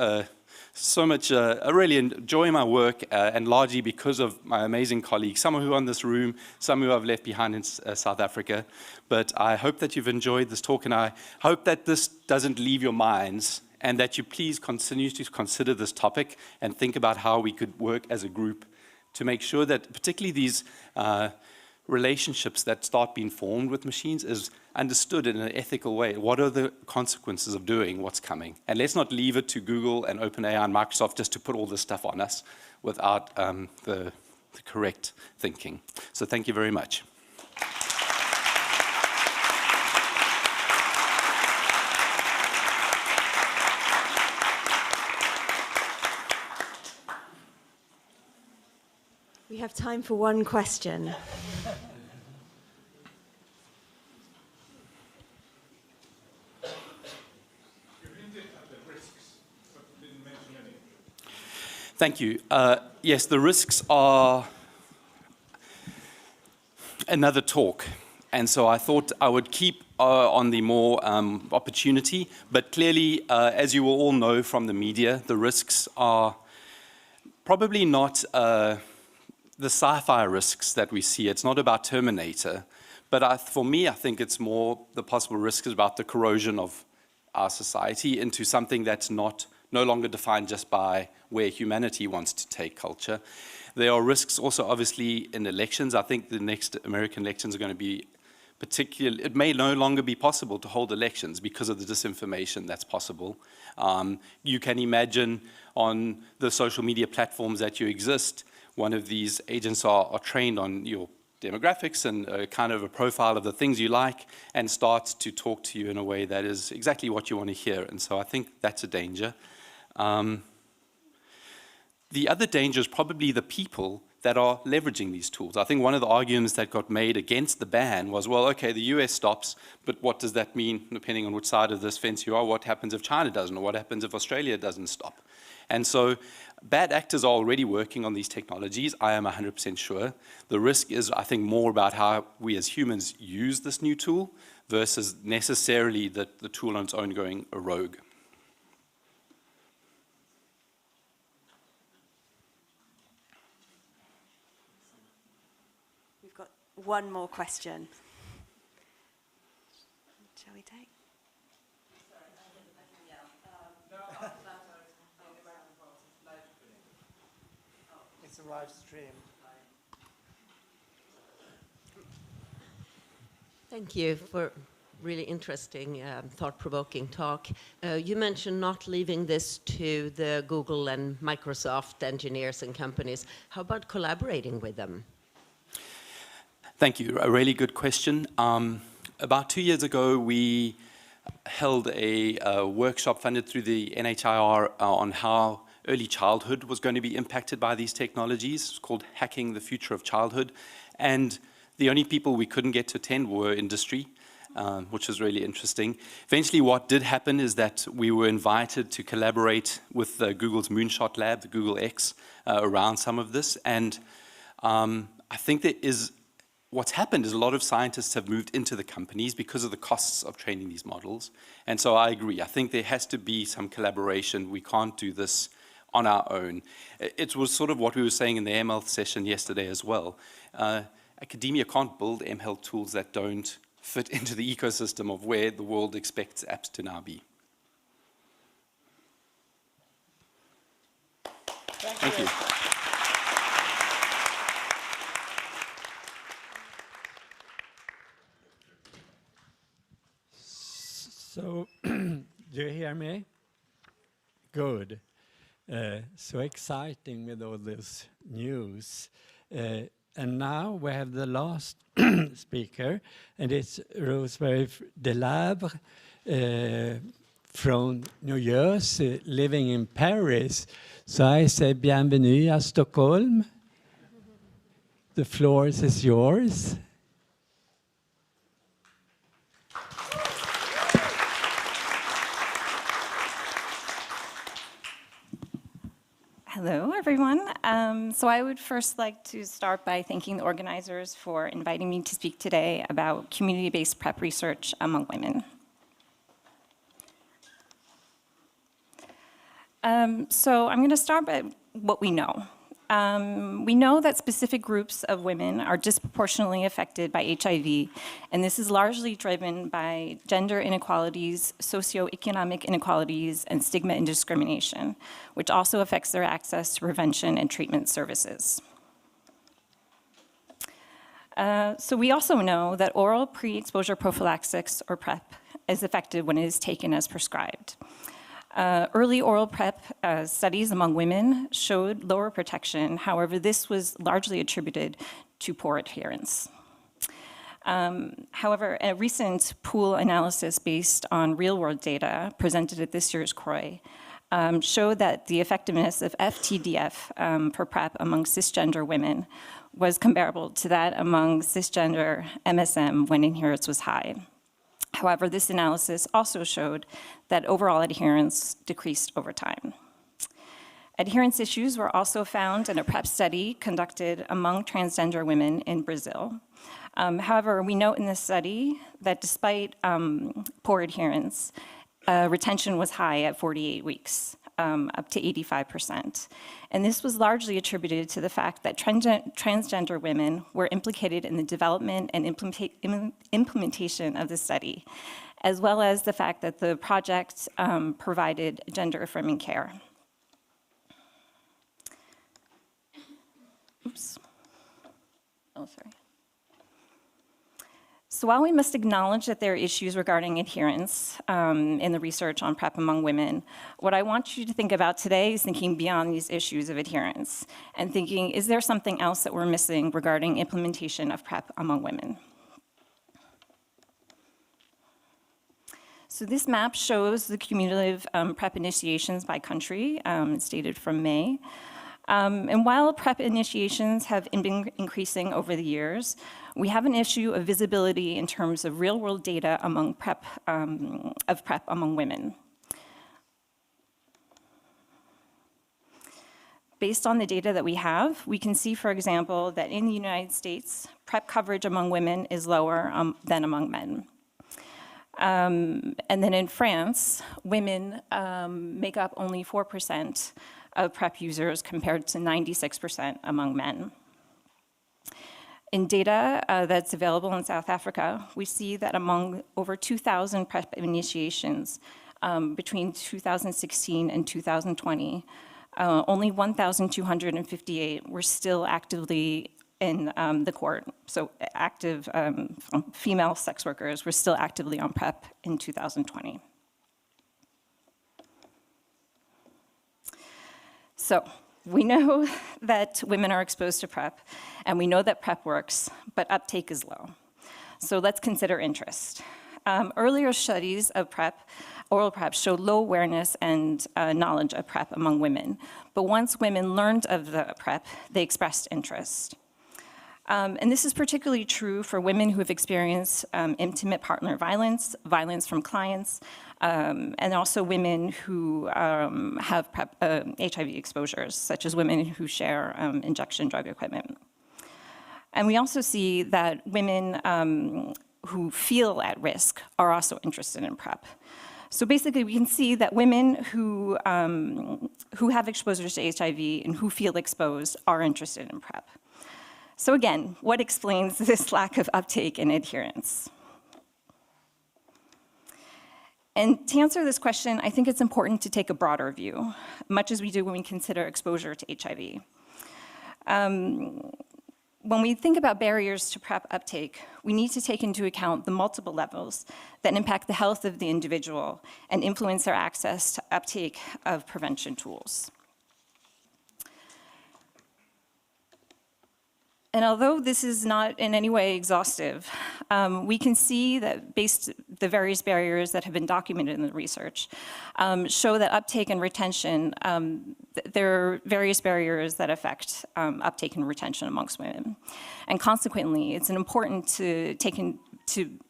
S4: so much, I really enjoy my work, and largely because of my amazing colleagues, some who are in this room, some who I've left behind in South Africa. But I hope that you've enjoyed this talk, and I hope that this doesn't leave your minds, and that you please continue to consider this topic and think about how we could work as a group to make sure that particularly these relationships that start being formed with machines is understood in an ethical way. What are the consequences of doing what's coming? And let's not leave it to Google and OpenAI and Microsoft just to put all this stuff on us without the correct thinking. So thank you very much.
S1: We have time for one question.
S4: Thank you. Yes, the risks are another talk. And so I thought I would keep on the more opportunity. But clearly, as you will all know from the media, the risks are probably not the sci-fi risks that we see. It's not about Terminator. But for me, I think it's more the possible risk is about the corrosion of our society into something that's no longer defined just by where humanity wants to take culture. There are risks also, obviously, in elections. I think the next American elections are going to be particular. It may no longer be possible to hold elections because of the disinformation that's possible. You can imagine on the social media platforms that you exist, one of these agents are trained on your demographics and kind of a profile of the things you like and starts to talk to you in a way that is exactly what you want to hear. And so I think that's a danger. The other danger is probably the people that are leveraging these tools. I think one of the arguments that got made against the ban was, well, okay, the US stops, but what does that mean, depending on which side of this fence you are? What happens if China doesn't, or what happens if Australia doesn't stop? And so bad actors are already working on these technologies, I am 100% sure. The risk is, I think, more about how we as humans use this new tool versus necessarily the tool on its own going rogue.
S1: We've got one more question. Shall we take?
S2: It's a live stream.
S5: Thank you for really interesting, thought-provoking talk. You mentioned not leaving this to the Google and Microsoft engineers and companies. How about collaborating with them?
S4: Thank you. A really good question. About 2 years ago, we held a workshop funded through the NHIR on how early childhood was going to be impacted by these technologies. It's called Hacking the Future of Childhood. And the only people we couldn't get to attend were industry, which was really interesting. Eventually, what did happen is that we were invited to collaborate with Google's Moonshot Lab, the Google X, around some of this. And I think what's happened is a lot of scientists have moved into the companies because of the costs of training these models. And so I agree. I think there has to be some collaboration. We can't do this on our own. It was sort of what we were saying in the mHealth session yesterday as well. Academia can't build mHealth tools that don't fit into the ecosystem of where the world expects apps to now be. Thank you.
S6: So, do you hear me? Good. So exciting with all this news. And now we have the last speaker, and it's Rosemary Delabre from New Jersey, living in Paris. So I say bienvenue à Stockholm. The floor is yours.
S7: Hello, everyone. So I would first like to start by thanking the organizers for inviting me to speak today about community-based PrEP research among women. So I'm going to start by what we know. We know that specific groups of women are disproportionately affected by HIV, and this is largely driven by gender inequalities, socioeconomic inequalities, and stigma and discrimination, which also affects their access to prevention and treatment services. So we also know that oral pre-exposure prophylaxis, or PrEP, is effective when it is taken as prescribed. Early oral PrEP studies among women showed lower protection. However, this was largely attributed to poor adherence. However, a recent pool analysis based on real-world data presented at this year's CROI showed that the effectiveness of FTDF for PrEP among cisgender women was comparable to that among cisgender MSM when adherence was high. However, this analysis also showed that overall adherence decreased over time. Adherence issues were also found in a PrEP study conducted among transgender women in Brazil. However, we note in this study that despite poor adherence, retention was high at 48 weeks, up to 85%. And this was largely attributed to the fact that transgender women were implicated in the development and implementation of the study, as well as the fact that the project provided gender-affirming care. Oops. Oh, sorry. So while we must acknowledge that there are issues regarding adherence in the research on PrEP among women, what I want you to think about today is thinking beyond these issues of adherence and thinking, is there something else that we're missing regarding implementation of PrEP among women? So this map shows the cumulative PrEP initiations by country, stated from May. And while PrEP initiations have been increasing over the years, we have an issue of visibility in terms of real-world data among PrEP among women. Based on the data that we have, we can see, for example, that in the United States, PrEP coverage among women is lower than among men. And then in France, women make up only 4% of PrEP users compared to 96% among men. In data that's available in South Africa, we see that among over 2,000 PrEP initiations between 2016 and 2020, only 1,258 were still actively in the court. So active female sex workers were still actively on PrEP in 2020. So we know that women are exposed to PrEP, and we know that PrEP works, but uptake is low. So let's consider interest. Earlier studies of PrEP, oral PrEP, showed low awareness and knowledge of PrEP among women. But once women learned of the PrEP, they expressed interest. And this is particularly true for women who have experienced intimate partner violence, violence from clients, and also women who have PrEP, HIV exposures, such as women who share injection drug equipment. And we also see that women who feel at risk are also interested in PrEP. So basically, we can see that women who have exposures to HIV and who feel exposed are interested in PrEP. So again, what explains this lack of uptake and adherence? And to answer this question, I think it's important to take a broader view, much as we do when we consider exposure to HIV. When we think about barriers to PrEP uptake, we need to take into account the multiple levels that impact the health of the individual and influence their access to uptake of prevention tools. And although this is not in any way exhaustive, we can see that the various barriers that have been documented in the research show that uptake and retention, there are various barriers that affect uptake and retention amongst women. And consequently, it's important to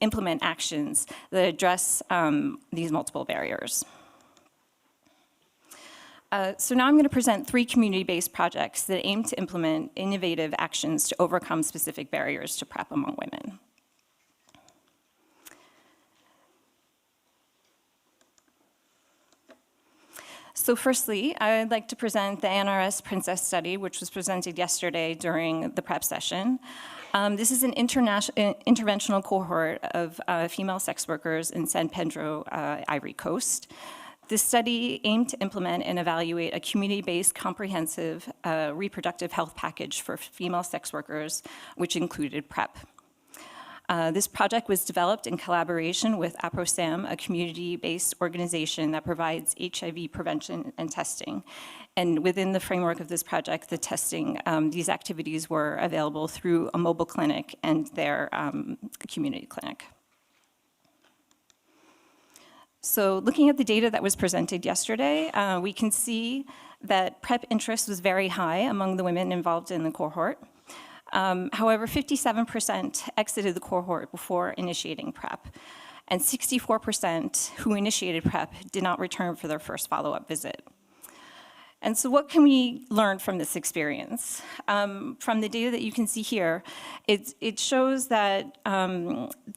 S7: implement actions that address these multiple barriers. So now I'm going to present 3 community-based projects that aim to implement innovative actions to overcome specific barriers to PrEP among women. So firstly, I'd like to present the NRS Princess study, which was presented yesterday during the PrEP session. This is an interventional cohort of female sex workers in San Pedro, Ivory Coast. This study aimed to implement and evaluate a community-based comprehensive reproductive health package for female sex workers, which included PrEP. This project was developed in collaboration with APROSAM, a community-based organization that provides HIV prevention and testing. And within the framework of this project, the testing, these activities were available through a mobile clinic and their community clinic. So looking at the data that was presented yesterday, we can see that PrEP interest was very high among the women involved in the cohort. However, 57% exited the cohort before initiating PrEP, and 64% who initiated PrEP did not return for their first follow-up visit. And so what can we learn from this experience? From the data that you can see here, it shows that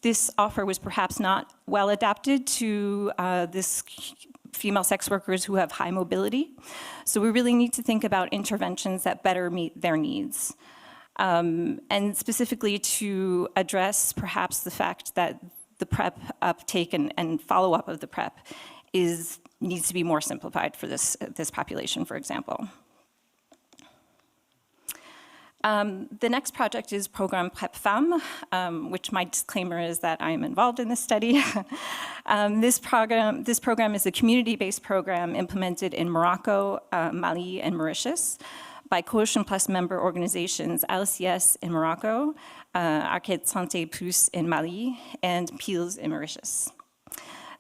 S7: this offer was perhaps not well adapted to this female sex workers who have high mobility. So we really need to think about interventions that better meet their needs. And specifically to address perhaps the fact that the PrEP uptake and follow-up of the PrEP needs to be more simplified for this population, for example. The next project is Program PrEP Femme, which my disclaimer is that I am involved in this study. This program is a community-based program implemented in Morocco, Mali, and Mauritius by Coalition Plus member organizations LCS in Morocco, Arcade Santé Plus in Mali, and PILS in Mauritius.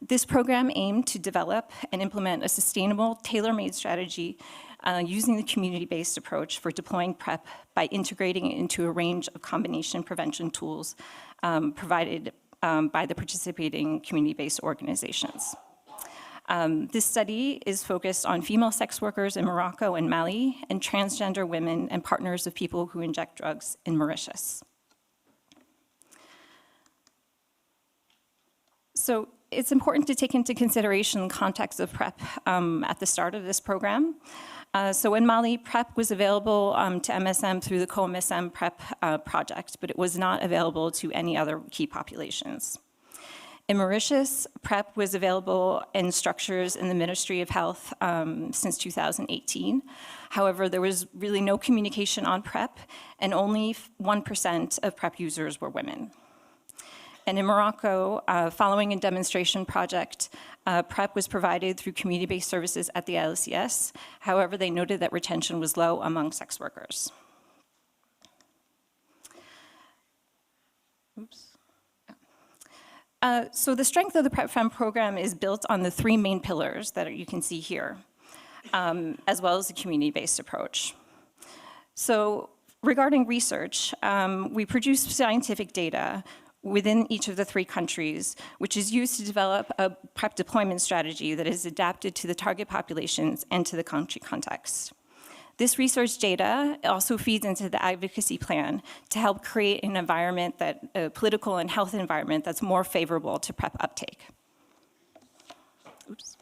S7: This program aimed to develop and implement a sustainable, tailor-made strategy using the community-based approach for deploying PrEP by integrating it into a range of combination prevention tools provided by the participating community-based organizations. This study is focused on female sex workers in Morocco and Mali, and transgender women and partners of people who inject drugs in Mauritius. So it's important to take into consideration the context of PrEP at the start of this program. So in Mali, PrEP was available to MSM through the Co-MSM PrEP project, but it was not available to any other key populations. In Mauritius, PrEP was available in structures in the Ministry of Health since 2018. However, there was really no communication on PrEP, and only 1% of PrEP users were women. And in Morocco, following a demonstration project, PrEP was provided through community-based services at the LCS. However, they noted that retention was low among sex workers. Oops. So the strength of the PrEP-FEM program is built on the three main pillars that you can see here, as well as the community-based approach. So regarding research, we produce scientific data within each of the three countries, which is used to develop a PrEP deployment strategy that is adapted to the target populations and to the country context. This research data also feeds into the advocacy plan to help create an environment a political and health environment that's more favorable to PrEP uptake. Oops.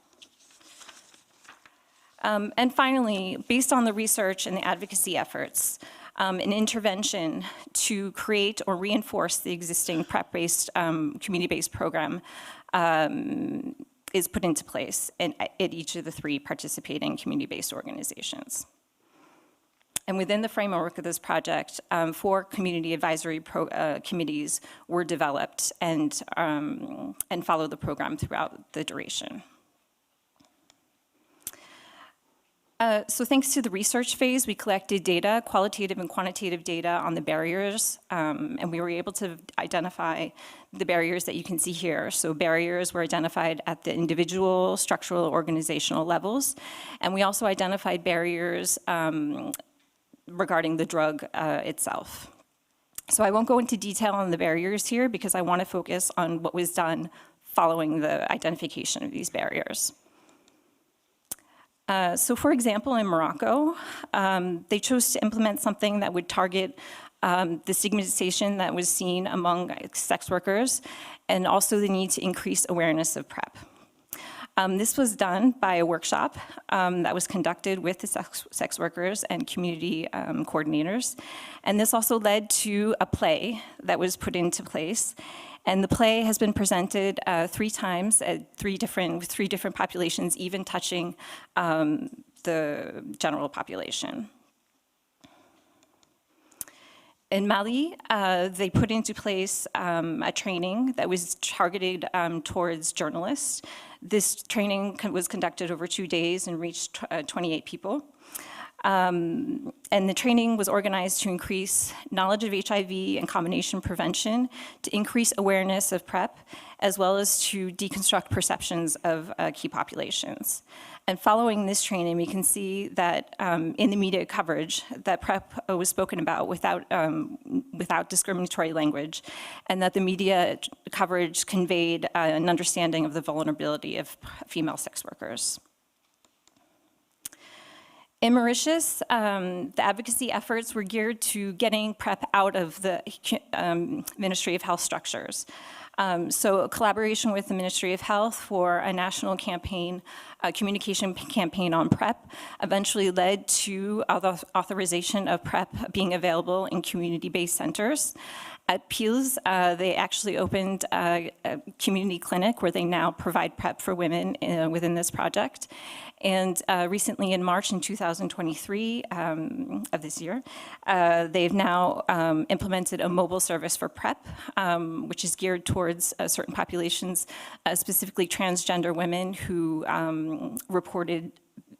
S7: And finally, based on the research and the advocacy efforts, an intervention to create or reinforce the existing PrEP-based, community-based program is put into place at each of the three participating community-based organizations. And within the framework of this project, 4 community advisory committees were developed and follow the program throughout the duration. So thanks to the research phase, we collected data, qualitative and quantitative data on the barriers, and we were able to identify the barriers that you can see here. So barriers were identified at the individual, structural, organizational levels, and we also identified barriers regarding the drug itself. So I won't go into detail on the barriers here because I want to focus on what was done following the identification of these barriers. So for example, in Morocco, they chose to implement something that would target the stigmatization that was seen among sex workers and also the need to increase awareness of PrEP. This was done by a workshop that was conducted with the sex workers and community coordinators. And this also led to a play that was put into place. And the play has been presented 3 times at three different populations, even touching the general population. In Mali, they put into place a training that was targeted towards journalists. This training was conducted over 2 days and reached 28 people. And the training was organized to increase knowledge of HIV and combination prevention, to increase awareness of PrEP, as well as to deconstruct perceptions of key populations. And following this training, we can see that in the media coverage, that PrEP was spoken about without discriminatory language, and that the media coverage conveyed an understanding of the vulnerability of female sex workers. In Mauritius, the advocacy efforts were geared to getting PrEP out of the Ministry of Health structures. So a collaboration with the Ministry of Health for a national campaign, a communication campaign on PrEP, eventually led to authorization of PrEP being available in community-based centers. At Pils, they actually opened a community clinic where they now provide PrEP for women within this project. And recently in March in 2023 of this year, they've now implemented a mobile service for PrEP, which is geared towards certain populations, specifically transgender women who reported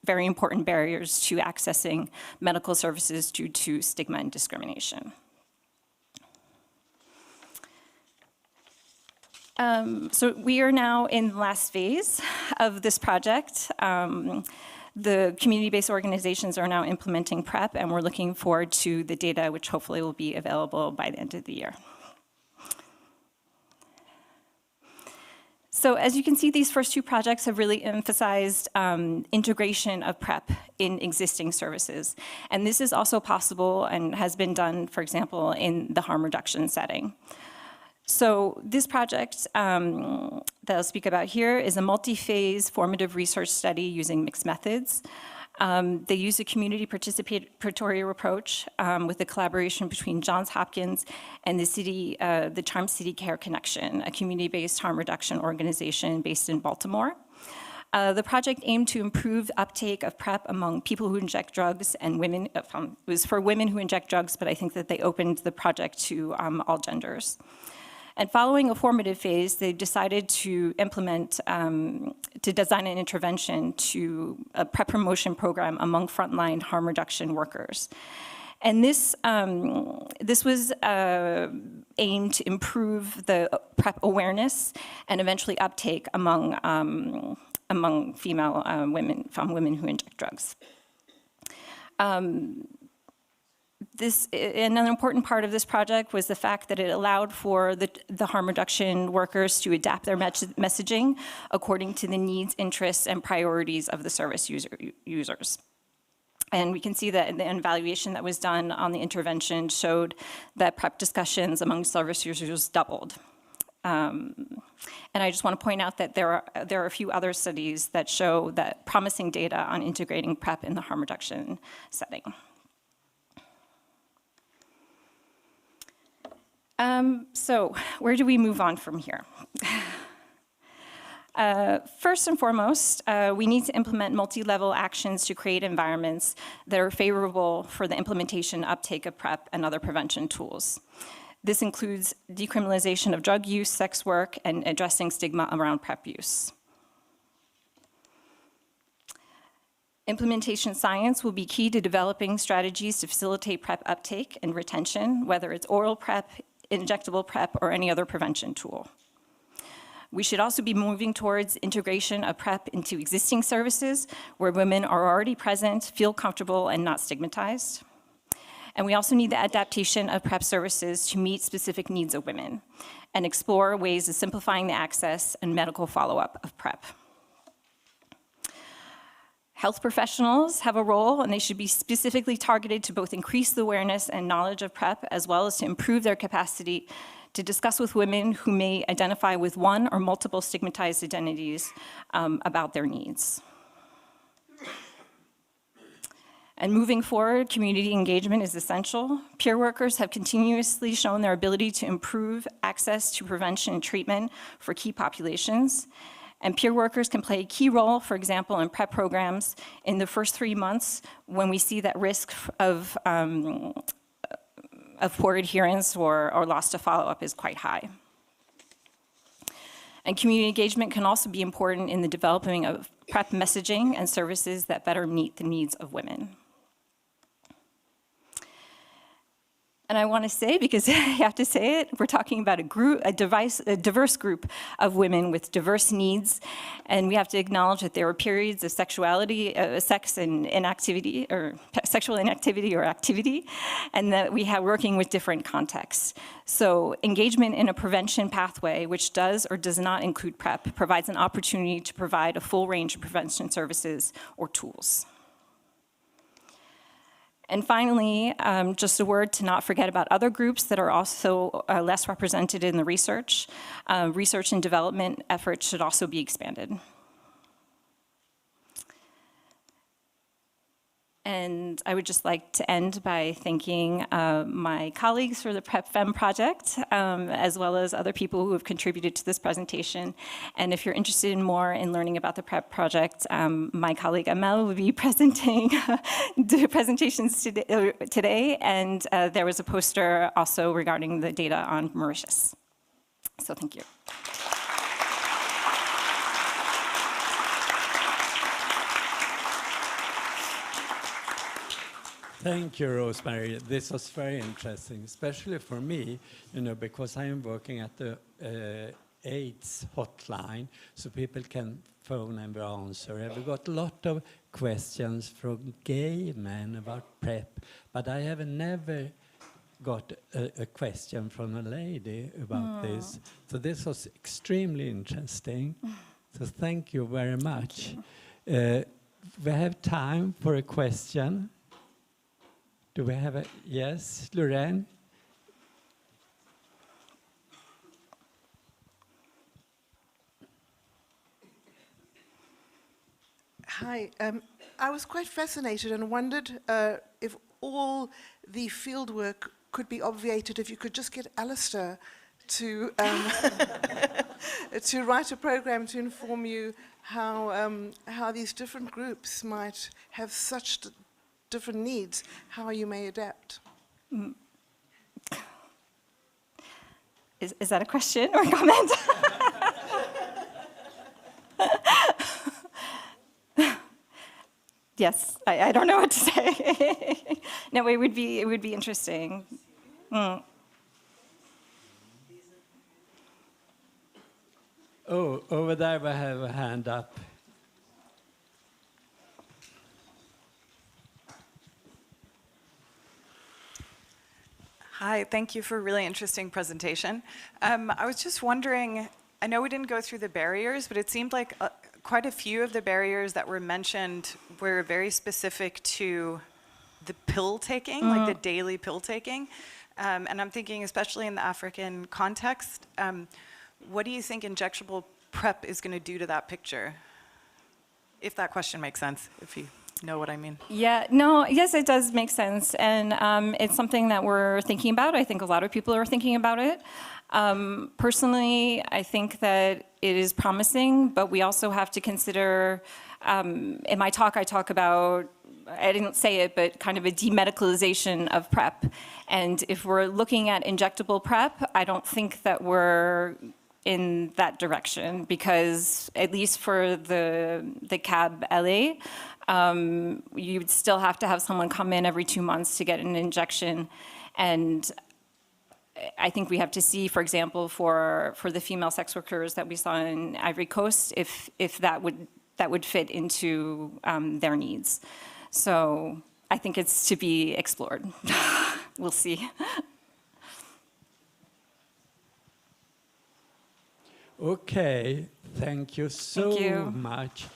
S7: very important barriers to accessing medical services due to stigma and discrimination. So we are now in the last phase of this project. The community-based organizations are now implementing PrEP, and we're looking forward to the data, which hopefully will be available by the end of the year. So as you can see, these first two projects have really emphasized integration of PrEP in existing services. And this is also possible and has been done, for example, in the harm reduction setting. So this project that I'll speak about here is a multi-phase formative research study using mixed methods. They use a community participatory approach with the collaboration between Johns Hopkins and the Charm City Care Connection, a community-based harm reduction organization based in Baltimore. The project aimed to improve uptake of PrEP among people who inject drugs and women. It was for women who inject drugs, but I think that they opened the project to all genders. And following a formative phase, they decided to implement, to design an intervention to a PrEP promotion program among frontline harm reduction workers. And this was aimed to improve the PrEP awareness and eventually uptake among female women, from women who inject drugs. Another important part of this project was the fact that it allowed for the harm reduction workers to adapt their messaging according to the needs, interests, and priorities of the service users. And we can see that the evaluation that was done on the intervention showed that PrEP discussions among service users doubled. And I just want to point out that there are a few other studies that show that promising data on integrating PrEP in the harm reduction setting. So where do we move on from here? First and foremost, we need to implement multi-level actions to create environments that are favorable for the implementation uptake of PrEP and other prevention tools. This includes decriminalization of drug use, sex work, and addressing stigma around PrEP use. Implementation science will be key to developing strategies to facilitate PrEP uptake and retention, whether it's oral PrEP, injectable PrEP, or any other prevention tool. We should also be moving towards integration of PrEP into existing services where women are already present, feel comfortable, and not stigmatized. And we also need the adaptation of PrEP services to meet specific needs of women and explore ways of simplifying the access and medical follow-up of PrEP. Health professionals have a role, and they should be specifically targeted to both increase the awareness and knowledge of PrEP, as well as to improve their capacity to discuss with women who may identify with one or multiple stigmatized identities about their needs. And moving forward, community engagement is essential. Peer workers have continuously shown their ability to improve access to prevention and treatment for key populations. And peer workers can play a key role, for example, in PrEP programs in the first 3 months when we see that risk of poor adherence or loss to follow-up is quite high. And community engagement can also be important in the developing of PrEP messaging and services that better meet the needs of women. And I want to say, because I have to say it, we're talking about a diverse group of women with diverse needs, and we have to acknowledge that there are periods of sexuality, sex and inactivity, or sexual inactivity or activity, and that we have working with different contexts. So engagement in a prevention pathway, which does or does not include PrEP, provides an opportunity to provide a full range of prevention services or tools. And finally, just a word to not forget about other groups that are also less represented in the research. Research and development efforts should also be expanded. And I would just like to end by thanking my colleagues for the PrEP Femme project, as well as other people who have contributed to this presentation. And if you're interested in more in learning about the PrEP project, my colleague Amel will be presenting the presentations today, and there was a poster also regarding the data on Mauritius. So thank you.
S6: Thank you, Rosemary. This was very interesting, especially for me, because I am working at the AIDS hotline, so people can phone and answer. I've got a lot of questions from gay men about PrEP, but I have never got a question from a lady about this. So this was extremely interesting. So thank you very much. We have time for a question. Do we have a, yes, Lorraine?
S8: Hi, I was quite fascinated and wondered if all the field work could be obviated if you could just get Alastair to to write a program to inform you how these different groups might have such different needs, how you may adapt.
S7: Is that a question or a comment? Yes, I don't know what to say. No, it would be interesting.
S6: Oh, over there we have a hand up.
S9: Hi, thank you for a really interesting presentation. I was just wondering, I know we didn't go through the barriers, but it seemed like quite a few of the barriers that were mentioned were very specific to the pill taking, like the daily pill taking. And I'm thinking, especially in the African context, what do you think injectable PrEP is going to do to that picture? If that question makes sense, if you know what I mean.
S7: Yeah, no, yes, it does make sense. And it's something that we're thinking about. I think a lot of people are thinking about it. Personally, I think that it is promising, but we also have to consider, in my talk I talk about, I didn't say it, but kind of a demedicalization of PrEP. And if we're looking at injectable PrEP, I don't think that we're in that direction, because at least for the CAB LA, you would still have to have someone come in every 2 months to get an injection. And I think we have to see, for example, for the female sex workers that we saw in Ivory Coast, if that would fit into their needs. So I think it's to be explored. We'll see.
S6: Okay, thank you so much.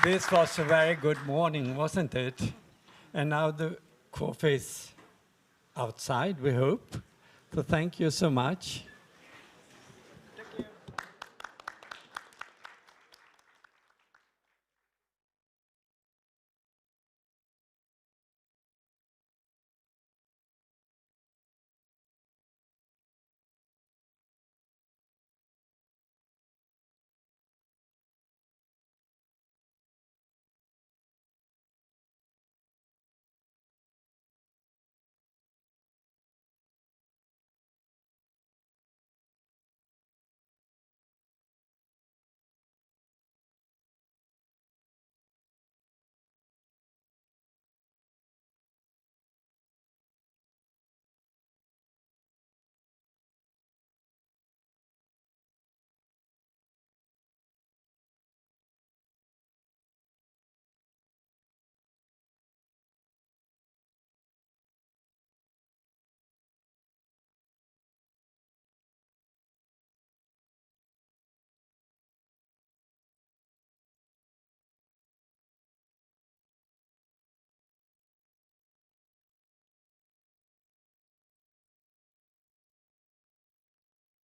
S6: This was a very good morning, wasn't it? And now the coffee is outside, we hope. So thank you so much.